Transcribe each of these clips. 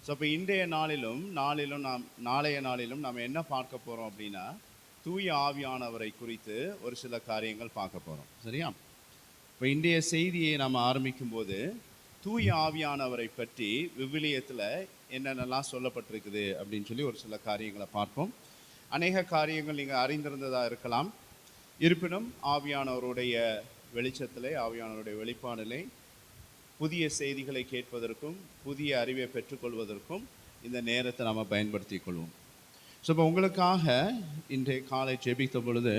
So இப்போ இன்றைய நாளைய நாளிலும் நாம் என்ன பார்க்க போகிறோம் அப்படின்னா, தூய ஆவியானவரை குறித்து ஒரு சில காரியங்கள் பார்க்க போகிறோம். சரியா? இப்போ இன்றைய செய்தியை நாம் ஆரம்பிக்கும் போது தூய ஆவியானவரை பற்றி விவிலியத்தில் என்னென்னலாம் சொல்லப்பட்டிருக்குது அப்படின்னு சொல்லி ஒரு சில காரியங்களை பார்ப்போம். அநேக காரியங்கள் நீங்கள் அறிந்திருந்ததாக இருக்கலாம். இருப்பினும் ஆவியானவருடைய வெளிச்சத்திலே, ஆவியானவருடைய வெளிப்பாடிலே புதிய செய்திகளை கேட்பதற்கும் புதிய அறிவை பெற்றுக்கொள்வதற்கும் இந்த நேரத்தை நாம் பயன்படுத்தி கொள்வோம். ஸோ இப்போ உங்களுக்காக இன்றைய காலை ஜெபித்த பொழுது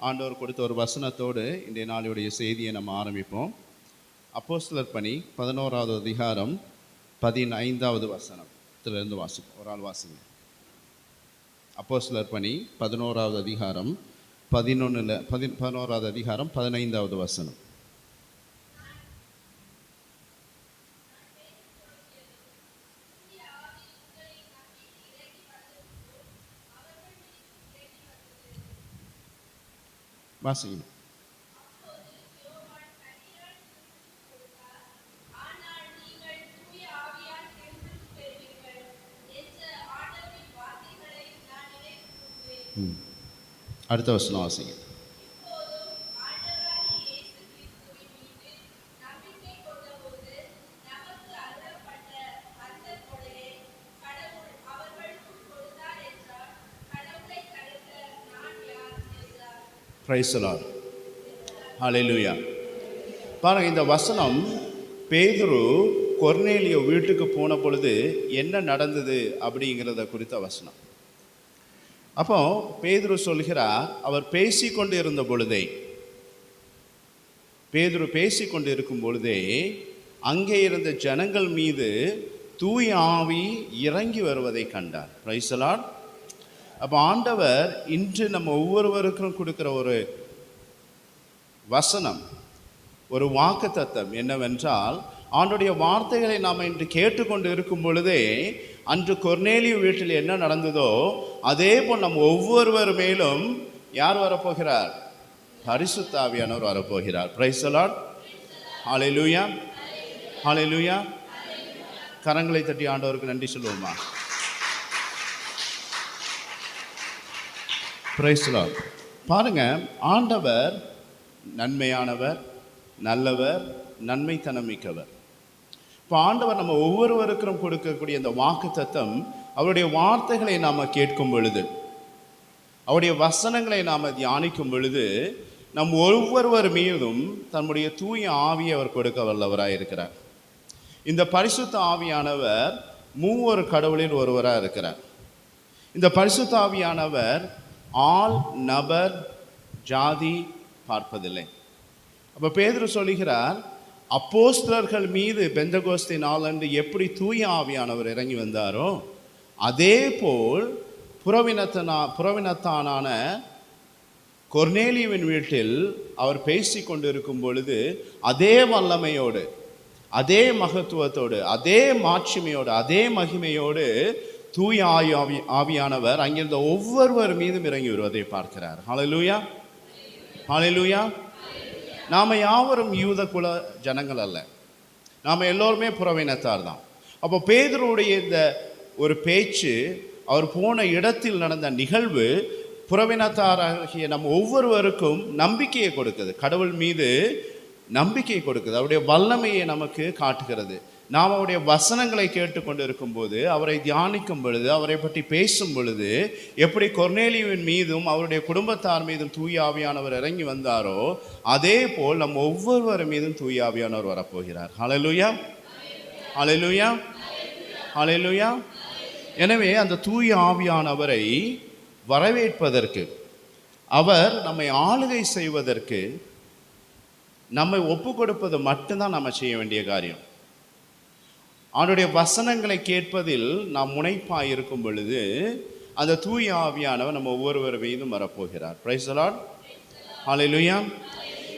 ஆண்டவர் கொடுத்த ஒரு வசனத்தோடு இன்றைய நாளுடைய செய்தியை நம்ம ஆரம்பிப்போம். அப்போஸ்தலர் பணி 11வது அதிகாரம் 15வது வசனத்திலிருந்து வாசிப்போம். ஒரு ஆள் வாசிங்க. அப்போஸ்தலர் பணி 11வது அதிகாரம் 11வது அதிகாரம் 15வது வசனம். வாசிங்க. அடுத்த வசனம் வாசிங்க. Praise the lord. ஹல்லேலூயா. பாருங்க, இந்த வசனம் பேதுரு கொர்நேலியோ வீட்டுக்கு போன பொழுது என்ன நடந்தது அப்படிங்கிறத குறித்த வசனம். அப்போ பேதுரு சொல்கிறார், அவர் பேசிக்கொண்டு இருந்த பொழுதே, பேதுரு பேசிக்கொண்டு இருக்கும் பொழுதே அங்கே இருந்த ஜனங்கள் மீது தூய ஆவி இறங்கி வருவதை கண்டார். Price the lord. அப்போ ஆண்டவர் இன்று நம்ம ஒவ்வொருவருக்கும் கொடுக்குற ஒரு வசனம், ஒரு வாக்குத்தத்தம் என்னவென்றால், ஆண்டுடைய வார்த்தைகளை நாம் இன்று கேட்டுக்கொண்டு இருக்கும் பொழுதே அன்று கொர்நேலியு வீட்டில் என்ன நடந்ததோ அதே போல் நம்ம ஒவ்வொருவர் மேலும் யார் வரப்போகிறார்? பரிசுத்த ஆவியானவர் வரப்போகிறார். Praise the lord. Hallelujah, hallelujah. கரங்களை தட்டி ஆண்டவருக்கு நன்றி சொல்லுவோமா? Praise the lord. பாருங்க, ஆண்டவர் நன்மையானவர், நல்லவர், நன்மைத்தனமிக்கவர். இப்போ ஆண்டவர் நம்ம ஒவ்வொருவருக்கும் கொடுக்கக்கூடிய இந்த வாக்குத்தத்தம், அவருடைய வார்த்தைகளை நாம் கேட்கும் பொழுது, அவருடைய வசனங்களை நாம் தியானிக்கும் பொழுது, நம் ஒவ்வொருவர் மீதும் தன்னுடைய தூய ஆவியை அவர் கொடுக்க வல்லவராக இருக்கிறார். இந்த பரிசுத்த ஆவியானவர் மூவொரு கடவுளில் ஒருவராக இருக்கிறார். இந்த பரிசுத்த ஆவியானவர் ஆள், நபர், ஜாதி பார்ப்பதில்லை. அப்போ பேதுரு சொல்லுகிறார், அப்போஸ்தலர்கள் மீது பெந்தகோஸ்தே நாளன்று எப்படி தூய ஆவியானவர் இறங்கி வந்தாரோ அதே போல் புறவினத்தானான கொர்நேலியுவின் வீட்டில் அவர் பேசி கொண்டிருக்கும் பொழுது அதே வல்லமையோடு, அதே மகத்துவத்தோடு, அதே மாட்சிமையோடு, அதே மகிமையோடு தூய ஆவியானவர் அங்கிருந்த ஒவ்வொருவர் மீதும் இறங்கி வருவதை பார்க்கிறார். ஹல்லேலூயா, ஹல்லேலூயா. நாம் யாவரும் யூத குல ஜனங்கள் அல்ல, நாம் எல்லோருமே புறவினத்தார் தான். அப்போ பேதுருடைய இந்த ஒரு பேச்சு, அவர் போன இடத்தில் நடந்த நிகழ்வு புறவினத்தாராகிய நம்ம ஒவ்வொருவருக்கும் நம்பிக்கையை கொடுக்குது, கடவுள் மீது நம்பிக்கை கொடுக்குது, அவருடைய வல்லமையை நமக்கு காட்டுகிறது. நாம் அவருடைய வசனங்களை கேட்டுக்கொண்டு இருக்கும்போது, அவரை தியானிக்கும் பொழுது, அவரை பற்றி பேசும் பொழுது, எப்படி கொர்நேலியுவின் மீதும் அவருடைய குடும்பத்தார் மீதும் தூய ஆவியானவர் இறங்கி வந்தாரோ அதே போல் நம்ம ஒவ்வொருவர் மீதும் தூய ஆவியானவர் வரப்போகிறார். ஹல்லேலூயா, ஹல்லேலூயா, ஹல்லேலூயா. எனவே அந்த தூய ஆவியானவரை வரவேற்பதற்கு, அவர் நம்மை ஆளுகை செய்வதற்கு, நம்மை ஒப்பு கொடுப்பது மட்டும்தான் நம்ம செய்ய வேண்டிய காரியம். அவனுடைய வசனங்களை கேட்பதில் நாம் முனைப்பாக இருக்கும் பொழுது அந்த தூய ஆவியானவர் நம்ம ஒவ்வொருவர் மீதும் வரப்போகிறார். Praise the lord. ஹல்லேலூயா.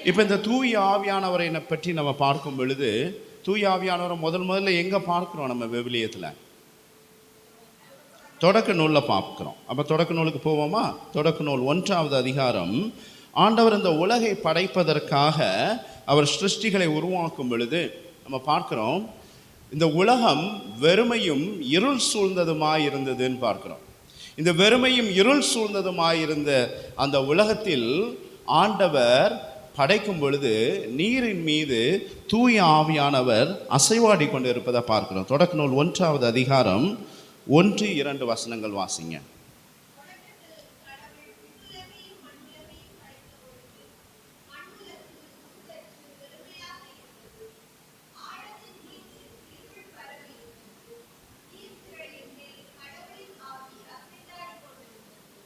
இப்போ இந்த தூய ஆவியானவரை பற்றி நம்ம பார்க்கும் பொழுது, தூய ஆவியானவரை முதல்ல எங்கே பார்க்குறோம்? நம்ம விவிலியத்தில் தொடக்க நூலில் பார்க்குறோம். அப்போ தொடக்க நூலுக்கு போவோமா? தொடக்க நூல் 1வது அதிகாரம். ஆண்டவர் இந்த உலகை படைப்பதற்காக அவர் சிருஷ்டிகளை உருவாக்கும் பொழுது நம்ம பார்க்குறோம், இந்த உலகம் வெறுமையும் இருள் சூழ்ந்ததுமாய் இருந்ததுன்னு பார்க்கிறோம். இந்த வெறுமையும் இருள் சூழ்ந்ததுமாயிருந்த அந்த உலகத்தில் ஆண்டவர் படைக்கும் பொழுது நீரின் மீது தூய ஆவியானவர் அசைவாடி கொண்டு இருப்பதை பார்க்கிறோம். தொடக்க நூல் 1வது அதிகாரம் 1-2 வசனங்கள் வாசிங்க.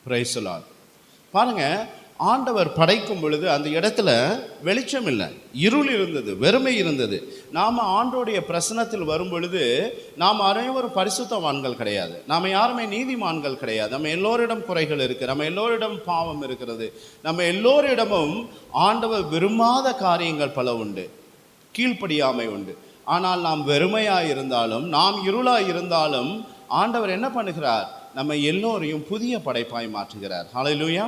Praise the lord. பாருங்க, ஆண்டவர் படைக்கும் பொழுது அந்த இடத்துல வெளிச்சம் இல்லை, இருள் இருந்தது, வெறுமை இருந்தது. நாம் ஆண்டோடைய பிரசனத்தில் வரும் பொழுது நாம் அனைவரும் பரிசுத்தவான்கள் கிடையாது, நாம் யாருமே நீதிமான்கள் கிடையாது. நம்ம எல்லோரிடம் குறைகள் இருக்குது, நம்ம எல்லோரிடம் பாவம் இருக்கிறது, நம்ம எல்லோரிடமும் ஆண்டவர் விரும்பாத காரியங்கள் பல உண்டு, கீழ்ப்படியாமை உண்டு. ஆனால் நாம் வெறுமையாக இருந்தாலும், நாம் இருளாக இருந்தாலும் ஆண்டவர் என்ன பண்ணுகிறார்? நம்ம எல்லோரையும் புதிய படைப்பாய் மாற்றுகிறார். ஹல்லேலூயா.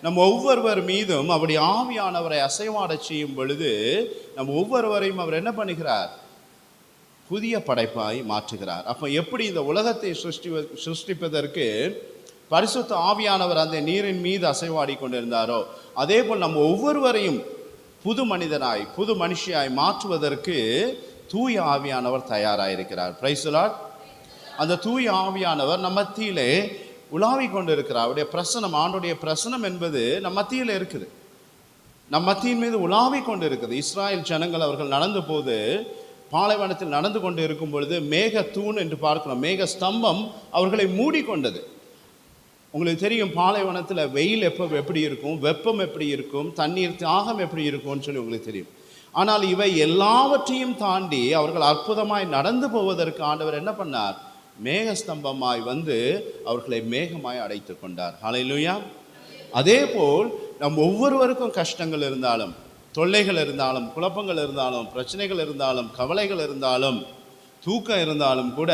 நம்ம ஒவ்வொருவர் மீதும் அவருடைய ஆவியானவரை அசைவாட செய்யும் பொழுது நம்ம ஒவ்வொருவரையும் அவர் என்ன பண்ணுகிறார்? புதிய படைப்பாய் மாற்றுகிறார். அப்போ எப்படி இந்த உலகத்தை சிருஷ்டிப்பதற்கு பரிசுத்த ஆவியானவர் அந்த நீரின் மீது அசைவாடி கொண்டிருந்தாரோ, அதே போல் நம்ம ஒவ்வொருவரையும் புது மனிதனாய் புது மனுஷியாய் மாற்றுவதற்கு தூய ஆவியானவர் தயாராயிருக்கிறார். Price the Lord. அந்த தூய ஆவியானவர் நம்ம மத்தியிலே உலாவி கொண்டு இருக்கிறார். அவருடைய பிரசனம், ஆண்டுடைய பிரசனம் என்பது நம்ம மத்தியில் இருக்குது, நம் மத்தியின் மீது உலாவி கொண்டு இருக்குது. இஸ்ராயல் ஜனங்கள் அவர்கள் நடந்த போது பாலைவனத்தில் நடந்து கொண்டு இருக்கும் பொழுது மேக தூண் என்று பார்க்கிறோம், மேக ஸ்தம்பம் அவர்களை மூடிக்கொண்டது. உங்களுக்கு தெரியும், பாலைவனத்தில் வெயில் எப்படி இருக்கும், வெப்பம் எப்படி இருக்கும், தண்ணீர் தாகம் எப்படி இருக்கும்னு சொல்லி உங்களுக்கு தெரியும். ஆனால் இவை எல்லாவற்றையும் தாண்டி அவர்கள் அற்புதமாய் நடந்து போவதற்கு ஆண்டவர் என்ன பண்ணார்? மேகஸ்தம்பமாய் வந்து அவர்களை மேகமாய் அடைத்து கொண்டார். ஹல்லேலூயா. அதே போல் நம் ஒவ்வொருவருக்கும் கஷ்டங்கள் இருந்தாலும், தொல்லைகள் இருந்தாலும், குழப்பங்கள் இருந்தாலும், பிரச்சனைகள் இருந்தாலும், கவலைகள் இருந்தாலும், தூக்கம் இருந்தாலும் கூட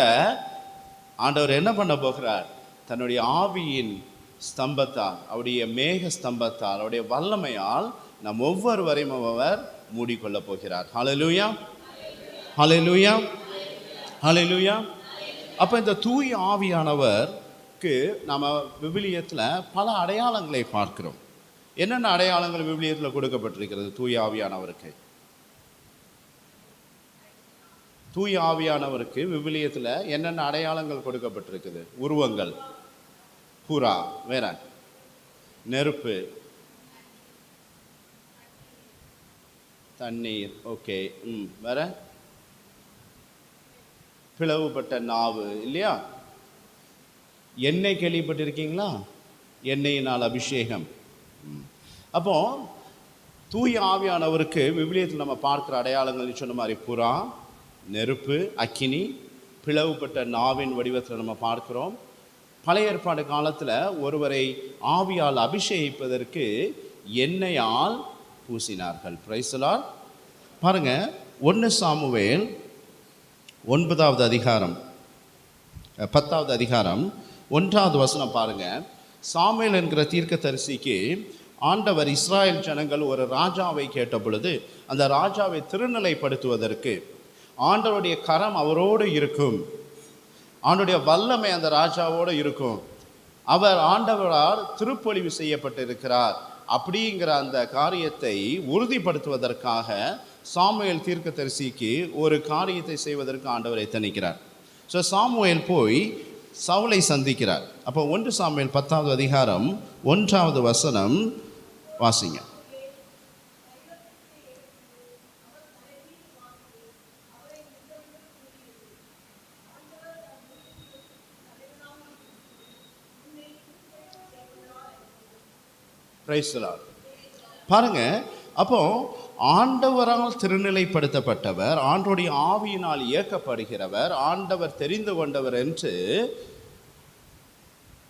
ஆண்டவர் என்ன பண்ண போகிறார்? தன்னுடைய ஆவியின் ஸ்தம்பத்தால், அவருடைய மேக ஸ்தம்பத்தால், அவருடைய வல்லமையால் நம் ஒவ்வொருவரையும் அவர் மூடிக்கொள்ள போகிறார். ஹல்லேலூயா, ஹல்லேலூயா, ஹல்லேலூயா. அப்போ இந்த தூய ஆவியானவருக்கு நம்ம விவிலியத்தில் பல அடையாளங்களை பார்க்கிறோம். என்னென்ன அடையாளங்கள் விவிலியத்தில் கொடுக்கப்பட்டிருக்கிறது தூய ஆவியானவருக்கு? தூய ஆவியானவருக்கு விவிலியத்தில் என்னென்ன அடையாளங்கள் கொடுக்கப்பட்டிருக்குது? உருவங்கள், புறா, வேற நெருப்பு, தண்ணீர், ஓகே, வேற பிளவுபட்ட நாவு, இல்லையா? எண்ணெய் கேள்விப்பட்டிருக்கீங்களா? எண்ணெயினால் அபிஷேகம். அப்போ தூய ஆவியானவருக்கு விவிலியத்தில் நம்ம பார்க்குற அடையாளங்கள் சொன்ன மாதிரி புறா, நெருப்பு, அக்கினி, பிளவுபட்ட நாவின் வடிவத்தில் நம்ம பார்க்கிறோம். பழைய ஏற்பாடு காலத்தில் ஒருவரை ஆவியால் அபிஷேகிப்பதற்கு எண்ணெயால் பூசினார்கள். Price the lord. பாருங்க, 1 சாமுவேல் 9வது அதிகாரம் 10வது அதிகாரம் 1வது வசனம் பாருங்க. சாமுவேல் என்கிற தீர்க்கதரிசிக்கு ஆண்டவர் இஸ்ராயல் ஜனங்கள் ஒரு ராஜாவை கேட்ட பொழுது அந்த ராஜாவை திருநிலைப்படுத்துவதற்கு ஆண்டவருடைய கரம் அவரோடு இருக்கும், ஆண்டவருடைய வல்லமை அந்த ராஜாவோடு இருக்கும், அவர் ஆண்டவரால் திருப்பொழிவு செய்யப்பட்டிருக்கிறார் அப்படிங்கிற அந்த காரியத்தை உறுதிப்படுத்துவதற்காக சாமுவேல் தீர்க்கதரிசிக்கு ஒரு காரியத்தை செய்வதற்கு ஆண்டவர் எத்தனிக்கிறார். ஸோ சாமுவேல் போய் சவுலை சந்திக்கிறார். அப்போ 1 சாமுவேல் 10வது அதிகாரம் 1வது வசனம் வாசிங்க. Praise the lord. பாருங்க, அப்போ ஆண்டவரால் திருநிலைப்படுத்தப்பட்டவர், ஆண்டவருடைய ஆவியினால் இயக்கப்படுகிறவர், ஆண்டவர் தெரிந்து கொண்டவர் என்று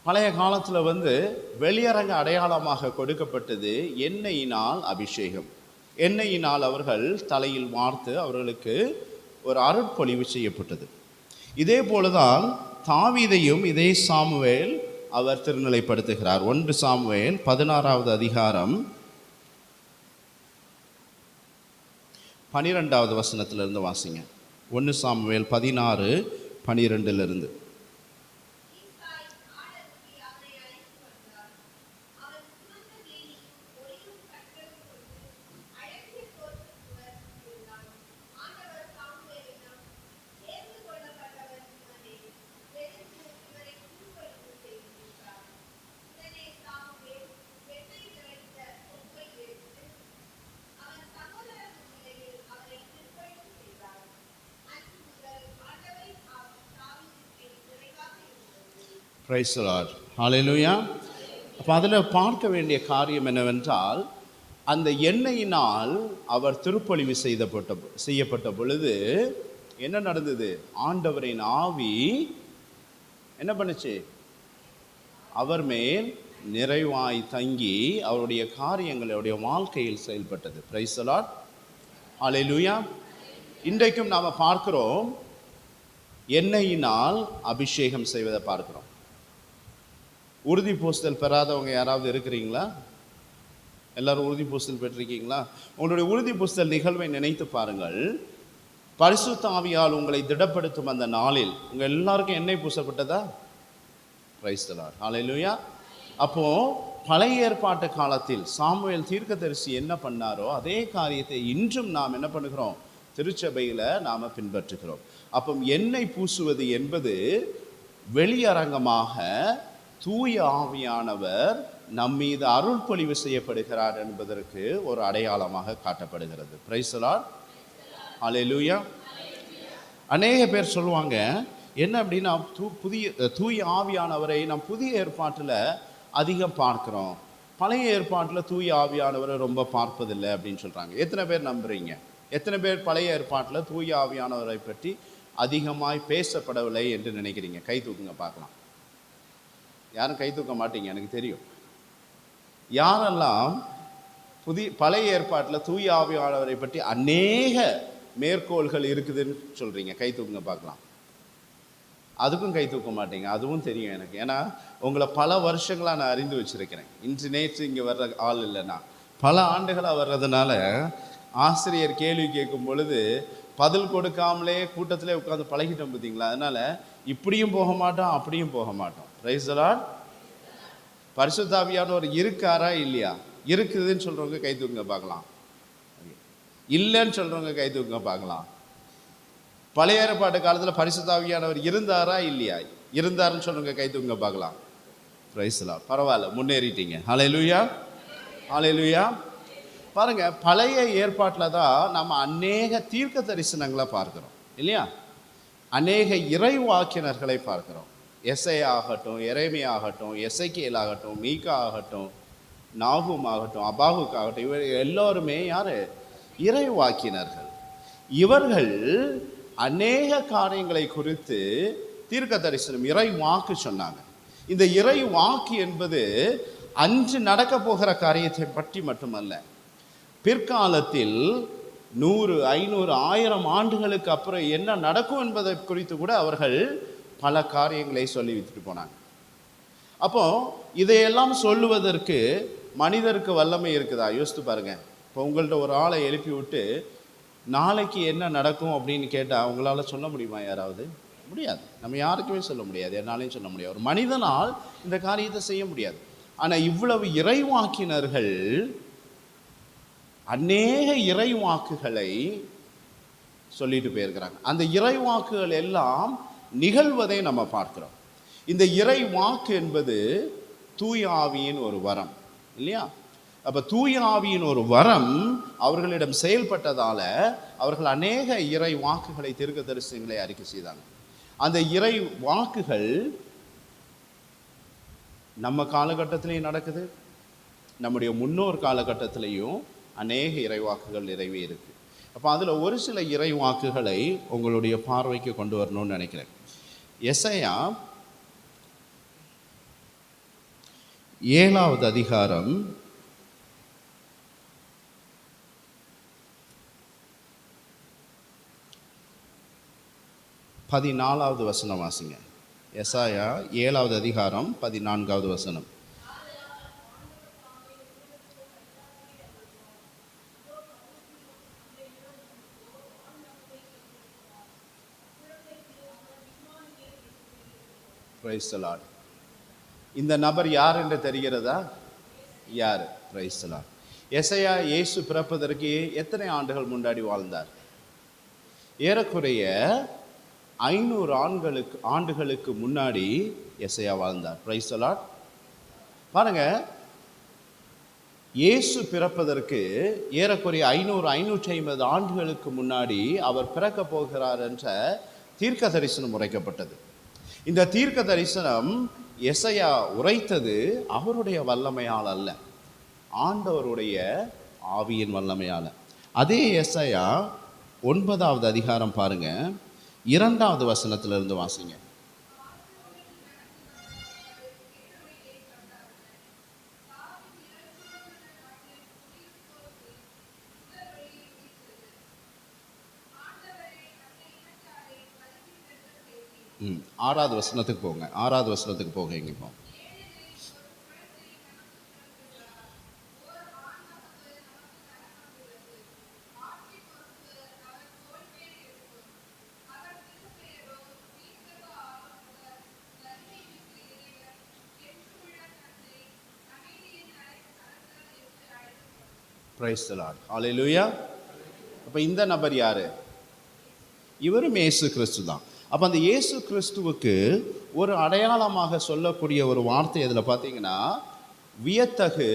பழைய காலத்தில் வெளியரங்க அடையாளமாக கொடுக்கப்பட்டது எண்ணெயினால் அபிஷேகம். எண்ணெயினால் அவர்கள் தலையில் வார்த்து அவர்களுக்கு ஒரு அருட்பொழிவு செய்யப்பட்டது. இதே போலதான் தாவீதையும் இதே சாமுவேல் அவர் திருநிலைப்படுத்துகிறார். 1 சாமுவேல் 16வது அதிகாரம் 12வது வசனத்திலிருந்து வாசிங்க. 1 Samuel 16:12. Praise the lord. Hallelujah. அப்போ அதில் பார்க்க வேண்டிய காரியம் என்னவென்றால், அந்த எண்ணெயினால் அவர் திருப்பொழிவு செய்யப்பட்ட பொழுது என்ன நடந்தது? ஆண்டவரின் ஆவி என்ன பண்ணுச்சு? அவர் மேல் நிறைவாய் தங்கி அவருடைய காரியங்களுடைய வாழ்க்கையில் செயல்பட்டது. Praise the lord. ஹல்லேலூயா. இன்றைக்கும் நாம் பார்க்கிறோம், எண்ணெயினால் அபிஷேகம் செய்வதை பார்க்கிறோம். உறுதி பூசுதல் பெறாதவங்க யாராவது இருக்கிறீங்களா? எல்லாரும் உறுதி பூசுதல் பெற்றிருக்கீங்களா? உங்களுடைய உறுதி பூசுதல் நிகழ்வை நினைத்து பாருங்கள். பரிசுத்த ஆவியால் உங்களை திடப்படுத்தும் அந்த நாளில் உங்கள் எல்லாருக்கும் எண்ணெய் பூசப்பட்டதா? Price the lord. ஹல்லேலூயா. அப்போ பழைய ஏற்பாட்டு காலத்தில் சாமுவேல் தீர்க்கதரிசி என்ன பண்ணாரோ அதே காரியத்தை இன்றும் நாம் என்ன பண்ணுகிறோம்? திருச்சபையில் நாம் பின்பற்றுகிறோம். அப்போ எண்ணெய் பூசுவது என்பது வெளியரங்கமாக தூய ஆவியானவர் நம்மீது அருள் பொழிவு செய்யப்படுகிறார் என்பதற்கு ஒரு அடையாளமாக காட்டப்படுகிறது. Praise the lord. ஹல்லேலூயா. அநேக பேர் சொல்லுவாங்க, என்ன அப்படின்னா, தூய ஆவியானவரை நாம் புதிய ஏற்பாட்டில் அதிகம் பார்க்கிறோம், பழைய ஏற்பாட்டில் தூய ஆவியானவரை ரொம்ப பார்ப்பதில்லை அப்படின்னு சொல்கிறாங்க. எத்தனை பேர் நம்புறீங்க? எத்தனை பேர் பழைய ஏற்பாட்டில் தூய ஆவியானவரை பற்றி அதிகமாய் பேசப்படவில்லை என்று நினைக்கிறீங்க? கை தூக்குங்க பார்க்கலாம். யாரும் கை தூக்க மாட்டீங்க, எனக்கு தெரியும். யாரெல்லாம் பழைய ஏற்பாட்டில் தூய ஆவியானவரை பற்றி அநேக மேற்கோள்கள் இருக்குதுன்னு சொல்கிறீங்க? கை தூக்குங்க பார்க்கலாம். அதுக்கும் கை தூக்க மாட்டீங்க, அதுவும் தெரியும் எனக்கு. ஏன்னா உங்களை பல வருஷங்களாக நான் அறிந்து வச்சுருக்கிறேன். இன்று நேற்று இங்கே வர்ற ஆள் இல்லைன்னா பல ஆண்டுகளாக வர்றதுனால ஆசிரியர் கேள்வி கேட்கும் பொழுது பதில் கொடுக்காமலே கூட்டத்திலே உட்காந்து பழகிட்டோம் பார்த்தீங்களா? அதனால் இப்படியும் போக மாட்டோம், அப்படியும் போக மாட்டோம். Price the Lord. பரிசுத்த ஆவியானவர் இருக்காரா இல்லையா? இருக்குதுன்னு சொல்கிறவங்க கை தூக்குங்க பார்க்கலாம். இல்லைன்னு சொல்கிறவங்க கை தூக்குங்க பார்க்கலாம். பழைய ஏற்பாட்டு காலத்தில் பரிசுத்த ஆவியானவர் இருந்தாரா இல்லையா? இருந்தாருன்னு சொல்கிறவங்க கை தூக்குங்க பார்க்கலாம். Price the Lord. பரவாயில்ல, முன்னேறிட்டீங்க. ஹல்லேலூயா. ஹல்லேலூயா. பாருங்க, பழைய ஏற்பாட்டில் தான் நம்ம அநேக தீர்க்க தரிசனங்களை பார்க்கிறோம் இல்லையா? அநேக இறை வாக்கினர்களை பார்க்கிறோம். எசையா ஆகட்டும், எரேமியா ஆகட்டும், எசேக்கியேல் ஆகட்டும், மீகா ஆகட்டும், நாகூம் ஆகட்டும், அபாகுக் ஆகட்டும், இவர் எல்லோருமே யார்? இறை வாக்கினர்கள். இவர்கள் அநேக காரியங்களை குறித்து தீர்க்க தரிசனம், இறை வாக்கு சொன்னாங்க. இந்த இறை வாக்கு என்பது அன்று நடக்க போகிற காரியத்தை பற்றி மட்டுமல்ல, பிற்காலத்தில் 100, 500, 1000 ஆண்டுகளுக்கு அப்புறம் என்ன நடக்கும் என்பதை குறித்து கூட அவர்கள் பல காரியங்களை சொல்லி விட்டுட்டு போனாங்க. அப்போ இதையெல்லாம் சொல்லுவதற்கு மனிதருக்கு வல்லமை இருக்குதா? யோசித்து பாருங்க. இப்போ உங்கள்கிட்ட ஒரு ஆளை எழுப்பி விட்டு நாளைக்கு என்ன நடக்கும் அப்படின்னு கேட்டால் உங்களால் சொல்ல முடியுமா? யாராவது? முடியாது. நம்ம யாருக்குமே சொல்ல முடியாது, என்னாலையும் சொல்ல முடியாது. ஒரு மனிதனால் இந்த காரியத்தை செய்ய முடியாது. ஆனால் இவ்வளவு இறைவாக்கினர்கள் அநேக இறைவாக்குகளை சொல்லிட்டு போயிருக்கிறாங்க. அந்த இறைவாக்குகள் எல்லாம் நிகழ்வதை நம்ம பார்க்கிறோம். இந்த இறை வாக்கு என்பது தூய ஆவியின் ஒரு வரம் இல்லையா? அப்போ தூய ஆவியின் ஒரு வரம் அவர்களிடம் செயல்பட்டதால அவர்கள் அநேக இறை வாக்குகளை, தீர்க்க தரிசனங்களை அறிக்கை செய்தாங்க. அந்த இறை வாக்குகள் நம்ம காலகட்டத்திலையும் நடக்குது, நம்முடைய முன்னோர் காலகட்டத்திலையும் அநேக இறைவாக்குகள் நிறைவே இருக்கு. அப்போ அதில் ஒரு சில இறைவாக்குகளை உங்களுடைய பார்வைக்கு கொண்டு வரணும்னு நினைக்கிறேன். எசையா 7வது அதிகாரம் 14வது வசனம் வாசிங்க. எசாயா 7வது அதிகாரம் 14வது வசனம். Praise the Lord. இந்த நபர் யார் என்று தெரிகிறதா? யார்? Price the Lord. எசையா இயேசு பிறப்பதற்கு எத்தனை ஆண்டுகள் முன்னாடி வாழ்ந்தார்? ஏறக்குறைய 500 ஆண்டுகளுக்கு முன்னாடி எசையா வாழ்ந்தார். Price the lord. பாருங்க, இயேசு பிறப்பதற்கு ஏறக்குறைய 550 ஆண்டுகளுக்கு முன்னாடி அவர் பிறக்க போகிறார் என்ற தீர்க்க தரிசனம் உரைக்கப்பட்டது. இந்த தீர்க்க தரிசனம் எசையா உரைத்தது அவருடைய வல்லமையால் அல்ல, ஆண்டவருடைய ஆவியின் வல்லமையால். அதே எசையா 9வது அதிகாரம் பாருங்க, 2வது வசனத்திலிருந்து வாசிங்க. ஆறாவது வசனத்துக்கு போங்க. 6வது வசனத்துக்கு போக எங்க இப்போ? Praise the lord. ஹல்லேலூயா. அப்ப இந்த நபர் யாரு? இவரும் இயேசு கிறிஸ்து தான். அப்போ அந்த இயேசு கிறிஸ்துவுக்கு ஒரு அடையாளமாக சொல்லக்கூடிய ஒரு வார்த்தை அதில் பார்த்தீங்கன்னா வியத்தகு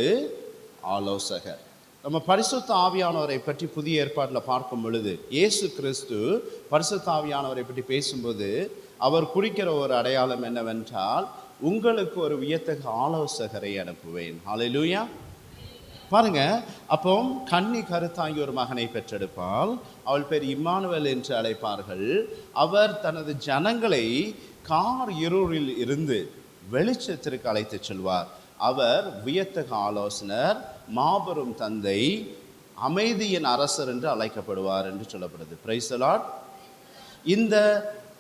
ஆலோசகர். நம்ம பரிசுத்த ஆவியானவரை பற்றி புதிய ஏற்பாட்டில் பார்க்கும் பொழுது இயேசு கிறிஸ்து பரிசுத்த ஆவியானவரை பற்றி பேசும்போது அவர் குறிக்கிற ஒரு அடையாளம் என்னவென்றால், உங்களுக்கு ஒரு வியத்தகு ஆலோசகரை அனுப்புவேன். ஹல்லேலூயா. பாருங்க, அப்போ கன்னி கருத்தாங்கி ஒரு மகனை பெற்றெடுப்பாள், அவள் பேர் இம்மானுவேல் என்று அழைப்பார்கள். அவர் தனது ஜனங்களை கார் இருளில் இருந்து வெளிச்சத்திற்கு அழைத்து செல்வார். அவர் வியத்தகு ஆலோசனர், மாபெரும் தந்தை, அமைதியின் அரசர் என்று அழைக்கப்படுவார் என்று சொல்லப்படுது. Price the Lord. இந்த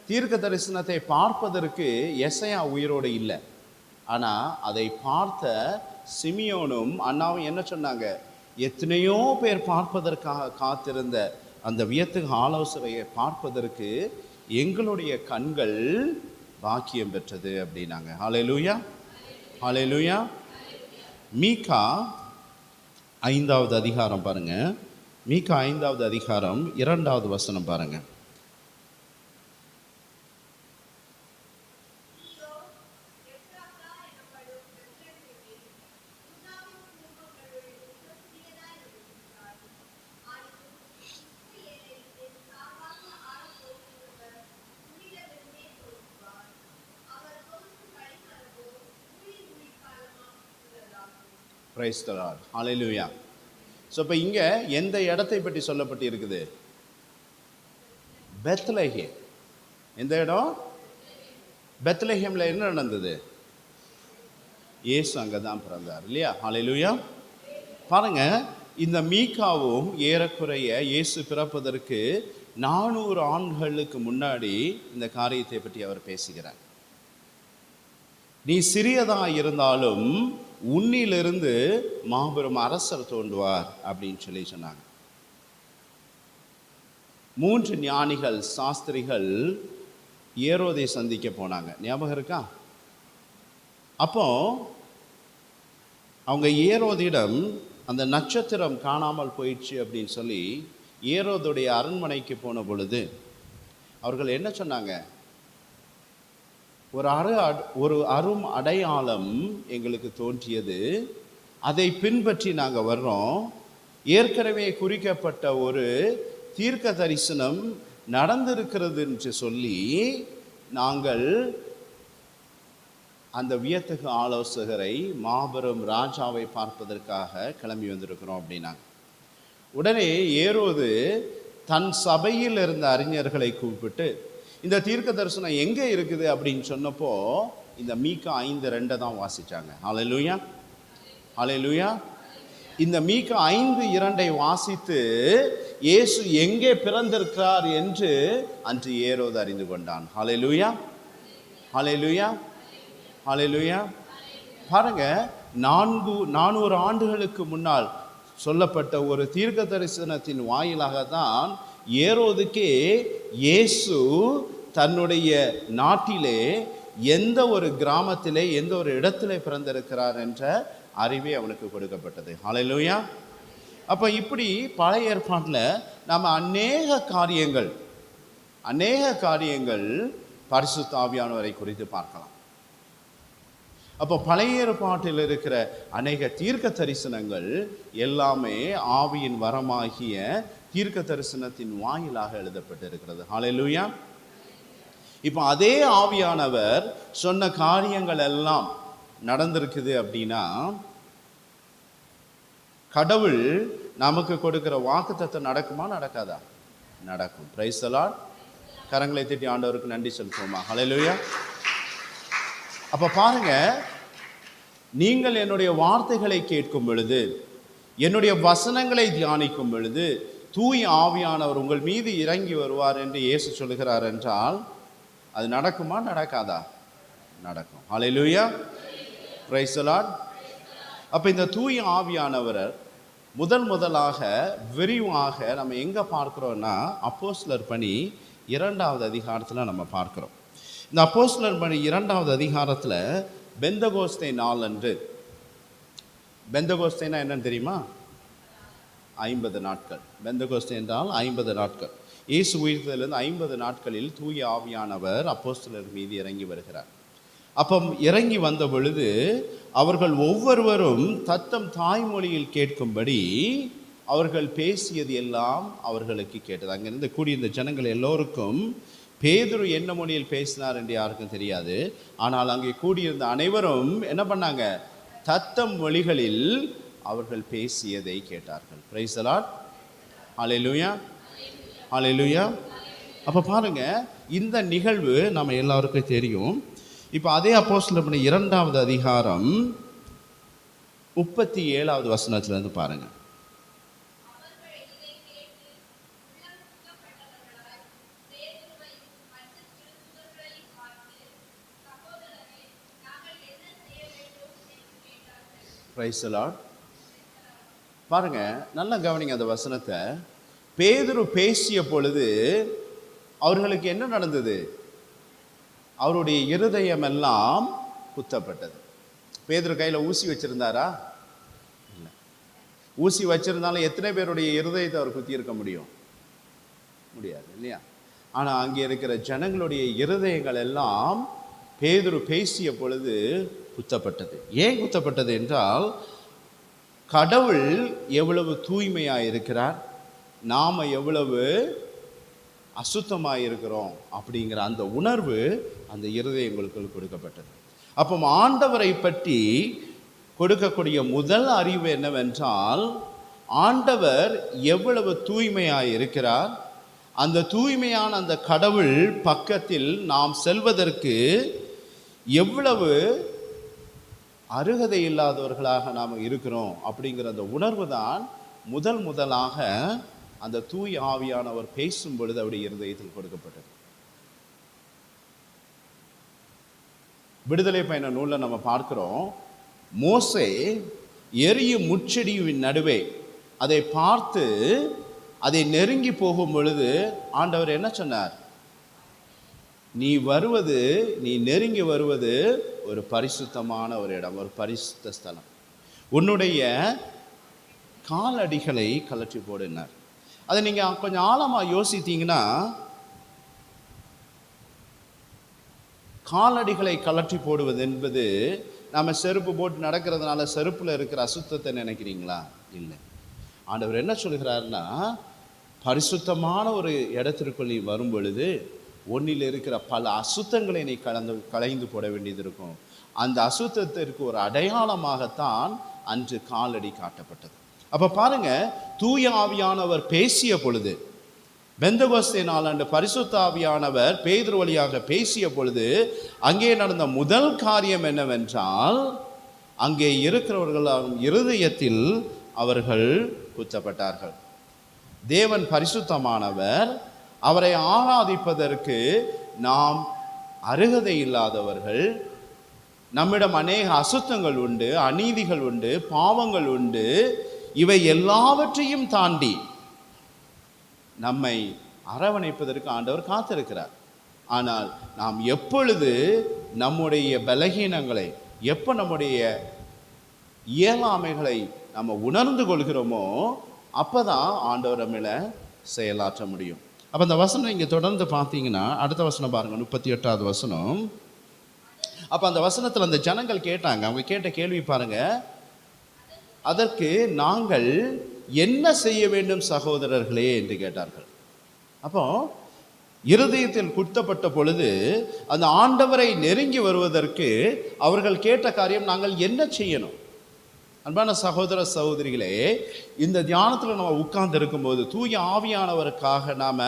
தீர்க்க தரிசனத்தை பார்ப்பதற்கு எசையா உயிரோடு இல்லை. ஆனால் அதை பார்த்த சிமியோனும் அண்ணாவும் என்ன சொன்னாங்க? எத்தனையோ பேர் பார்ப்பதற்காக காத்திருந்த அந்த வியத்தகு ஆலோசனையை பார்ப்பதற்கு எங்களுடைய கண்கள் பாக்கியம் பெற்றது அப்படின்னாங்க. ஹல்லேலூயா, ஹல்லேலூயா. மீகா 5வது அதிகாரம் பாருங்க. மீகா 5வது அதிகாரம் 2வது வசனம் பாருங்க. Price the lord. Hallelujah. So இப்போ இங்கே எந்த இடத்தை பற்றி சொல்லப்பட்டு இருக்குது? பெத்லஹேம். எந்த இடம்? பெத்லஹேமில் என்ன நடந்தது? இயேசு அங்கே தான் பிறந்தார் இல்லையா? ஹல்லேலூயா. பாருங்க, இந்த மீகாவும் ஏறக்குறைய இயேசு பிறப்பதற்கு 400 ஆண்டுகளுக்கு முன்னாடி இந்த காரியத்தை பற்றி அவர் பேசுகிறார். நீ சிறியதாக இருந்தாலும் உன்னிலிருந்து மாபெரும் அரசர் தோன்றுவார் அப்படின்னு சொன்னாங்க. 3 ஞானிகள் சாஸ்திரிகள் ஏரோதை சந்திக்க போனாங்க, ஞாபகம் இருக்கா? அப்போ அவங்க ஏரோதிடம் அந்த நட்சத்திரம் காணாமல் போயிடுச்சு அப்படின்னு சொல்லி ஏரோதுடைய அரண்மனைக்கு போன பொழுது அவர்கள் என்ன சொன்னாங்க? ஒரு அரும் அடையாளம் எங்களுக்கு தோன்றியது, அதை பின்பற்றி நாங்கள் வர்றோம். ஏற்கனவே குறிக்கப்பட்ட ஒரு தீர்க்க தரிசனம் நடந்திருக்கிறது என்று சொல்லி நாங்கள் அந்த வியத்தகு ஆலோசகரை, மாபெரும் ராஜாவை பார்ப்பதற்காக கிளம்பி வந்திருக்கிறோம் அப்படின்னாங்க. உடனே ஏரோது தன் சபையில் இருந்த அறிஞர்களை கூப்பிட்டு இந்த தீர்க்க தரிசனம் எங்கே இருக்குது அப்படின்னு சொன்னப்போ இந்த மீகா 5:2 தான் வாசித்தாங்க. ஹல்லேலூயா, ஹல்லேலூயா. இந்த மீகா 5:2 வாசித்து இயேசு எங்கே பிறந்திருக்கிறார் என்று அன்று ஏரோது அறிந்து கொண்டான். ஹல்லேலூயா, ஹல்லேலூயா, ஹல்லேலூயா. பாருங்க, 400 ஆண்டுகளுக்கு முன்னால் சொல்லப்பட்ட ஒரு தீர்க்க தரிசனத்தின் வாயிலாக தான் ஏரோதுக்கே இயேசு தன்னுடைய நாட்டிலே எந்த ஒரு கிராமத்திலே எந்த ஒரு இடத்திலே பிறந்திருக்கிறார் என்ற அறிவே அவனுக்கு கொடுக்கப்பட்டது. ஹல்லேலூயா. அப்போ இப்படி பழைய ஏற்பாட்டில் நம்ம அநேக காரியங்கள் பரிசுத்த ஆவியானவரை குறித்து பார்க்கலாம். அப்போ பழைய ஏற்பாட்டில் இருக்கிற அநேக தீர்க்க தரிசனங்கள் எல்லாமே ஆவியின் வரமாகிய தீர்க்க தரிசனத்தின் வாயிலாக எழுதப்பட்டிருக்கிறது. ஹல்லேலூயா. இப்போ அதே ஆவியானவர் சொன்ன காரியங்கள் எல்லாம் நடந்திருக்குது அப்படின்னா, கடவுள் நமக்கு கொடுக்கிற வாக்குத்தத்தம் நடக்குமா நடக்காதா? நடக்கும். Price the Lord. கரங்களை தட்டி ஆண்டவருக்கு நன்றி செலுத்துவோமா? ஹல்லேலூயா. அப்போ பாருங்க, நீங்கள் என்னுடைய வார்த்தைகளை கேட்கும் பொழுது, என்னுடைய வசனங்களை தியானிக்கும் பொழுது தூய ஆவியானவர் உங்கள் மீது இறங்கி வருவார் என்று இயேசு சொல்லுகிறார் என்றால் அது நடக்குமா நடக்காதா? நடக்கும். ஹல்லேலூயா. Praise the lord. அப்போ இந்த தூய ஆவியானவர் முதலாக விரிவாக நம்ம எங்கே பார்க்குறோன்னா, அப்போஸ்தலர் பணி 2வது அதிகாரத்தில் நம்ம பார்க்குறோம். இந்த அப்போஸ்தலர் பணி 2வது அதிகாரத்தில் பெந்தகோஸ்தே நாள் அன்று, பெந்தகோஸ்தேனா என்னன்னு தெரியுமா? 50 நாட்கள். பெந்தகோஸ்தே என்றால் 50 நாட்கள். இயேசு உயிர்த்ததிலிருந்து 50 நாட்களில் தூய ஆவியானவர் அப்போஸ்தலர் மீது இறங்கி வருகிறார். அப்போ இறங்கி வந்த பொழுது அவர்கள் ஒவ்வொருவரும் தத்தம் தாய்மொழியில் கேட்கும்படி அவர்கள் பேசியது எல்லாம் அவர்களுக்கு கேட்டது. அங்கிருந்து கூடிய இந்த ஜனங்கள் எல்லோருக்கும் பேதுரு என்ன மொழியில் பேசினார் என்று யாருக்கும் தெரியாது. ஆனால் அங்கே கூடியிருந்த அனைவரும் என்ன பண்ணாங்க? தத்தம் மொழிகளில் அவர்கள் பேசியதை கேட்டார்கள். Praise the lord. Hallelujah. Hallelujah. அப்போ பாருங்க, இந்த நிகழ்வு நம்ம எல்லாருக்கும் தெரியும். இப்போ அதே அப்போஸ்தலர் பணி 2வது அதிகாரம் 37வது வசனத்திலிருந்து பாருங்க. Price the lord. பாருங்க, நல்லா கவனிங்க அந்த வசனத்தை. பேதுரு பேசிய பொழுது அவர்களுக்கு என்ன நடந்தது? அவருடைய இருதயம் எல்லாம் குத்தப்பட்டது. பேதுரு கையில் ஊசி வச்சிருந்தாரா? இல்லை. ஊசி வச்சிருந்தாலும் எத்தனை பேருடைய இருதயத்தை அவர் குத்தி இருக்க முடியும்? முடியாது இல்லையா? ஆனால் அங்கே இருக்கிற ஜனங்களுடைய இருதயங்கள் எல்லாம் பேதுரு பேசிய பொழுது குத்தப்பட்டது. ஏன் குத்தப்பட்டது என்றால், கடவுள் எவ்வளவு தூய்மையாக இருக்கிறார், நாம் எவ்வளவு அசுத்தமாக இருக்கிறோம் அப்படிங்கிற அந்த உணர்வு அந்த இருதயங்களுக்கு கொடுக்கப்பட்டது. அப்போ ஆண்டவரை பற்றி கொடுக்கக்கூடிய முதல் அறிவு என்னவென்றால், ஆண்டவர் எவ்வளவு தூய்மையாக இருக்கிறார், அந்த தூய்மையான அந்த கடவுள் பக்கத்தில் நாம் செல்வதற்கு எவ்வளவு அருகதை இல்லாதவர்களாக நாம் இருக்கிறோம் அப்படிங்கிற அந்த உணர்வு தான் முதலாக அந்த தூய ஆவியானவர் பேசும் பொழுது அவருடைய இருதயத்தில் கொடுக்கப்பட்டது. விடுதலை பயண நூலில் நம்ம பார்க்கிறோம், மோசே எரியும் முட்செடியின் நடுவே அதை பார்த்து அதை நெருங்கி போகும் பொழுது ஆண்டவர் என்ன சொன்னார்? நீ நெருங்கி வருவது ஒரு பரிசுத்தமான ஒரு இடம், ஒரு பரிசுத்த ஸ்தலம். உன்னுடைய காலடிகளை கலற்றி போடுனார். அதை நீங்கள் கொஞ்சம் ஆழமாக யோசித்தீங்கன்னா, காலடிகளை கலற்றி போடுவது என்பது நம்ம செருப்பு போட்டு நடக்கிறதுனால செருப்பில் இருக்கிற அசுத்தத்தை நினைக்கிறீங்களா? இல்லை. ஆண்டவர் என்ன சொல்கிறாருன்னா, பரிசுத்தமான ஒரு இடத்திற்குள் நீ வரும் பொழுது ஒன்றில் இருக்கிற பல அசுத்தங்களை நீ களைந்து போட வேண்டியது இருக்கும். அந்த அசுத்தத்திற்கு ஒரு அடையாளமாகத்தான் அன்று காலடி காட்டப்பட்டது. அப்போ பாருங்க, தூய ஆவியானவர் பேசிய பொழுது, பெந்தகோஸ்தே நாளன்று பரிசுத்த ஆவியானவர் பேதுரு வழியாக பேசிய பொழுது அங்கே நடந்த முதல் காரியம் என்னவென்றால், அங்கே இருக்கிறவர்கள் இருதயத்தில் அவர்கள் குத்தப்பட்டார்கள். தேவன் பரிசுத்தமானவர், அவரை ஆராதிப்பதற்கு நாம் அருகதை இல்லாதவர்கள், நம்மிடம் அநேக அசுத்தங்கள் உண்டு, அநீதிகள் உண்டு, பாவங்கள் உண்டு. இவை எல்லாவற்றையும் தாண்டி நம்மை அரவணைப்பதற்கு ஆண்டவர் காத்திருக்கிறார். ஆனால் நாம் எப்பொழுது நம்முடைய பலகீனங்களை, எப்போ நம்முடைய இயலாமைகளை நம்ம உணர்ந்து கொள்கிறோமோ அப்போ தான் ஆண்டவர் மேலே செயலாற்ற முடியும். அப்போ அந்த வசனம் இங்கே தொடர்ந்து பார்த்தீங்கன்னா அடுத்த வசனம் பாருங்கள், 38வது வசனம். அப்போ அந்த வசனத்தில் அந்த ஜனங்கள் கேட்டாங்க, அவங்க கேட்ட கேள்வி பாருங்க, அதற்கு நாங்கள் என்ன செய்ய வேண்டும் சகோதரர்களே என்று கேட்டார்கள். அப்போ இருதயத்தில் குத்தப்பட்ட பொழுது அந்த ஆண்டவரை நெருங்கி வருவதற்கு அவர்கள் கேட்ட காரியம், நாங்கள் என்ன செய்யணும்? அன்பான சகோதர சகோதரிகளே, இந்த தியானத்தில் நம்ம உட்கார்ந்து இருக்கும்போது தூய ஆவியானவருக்காக நாம்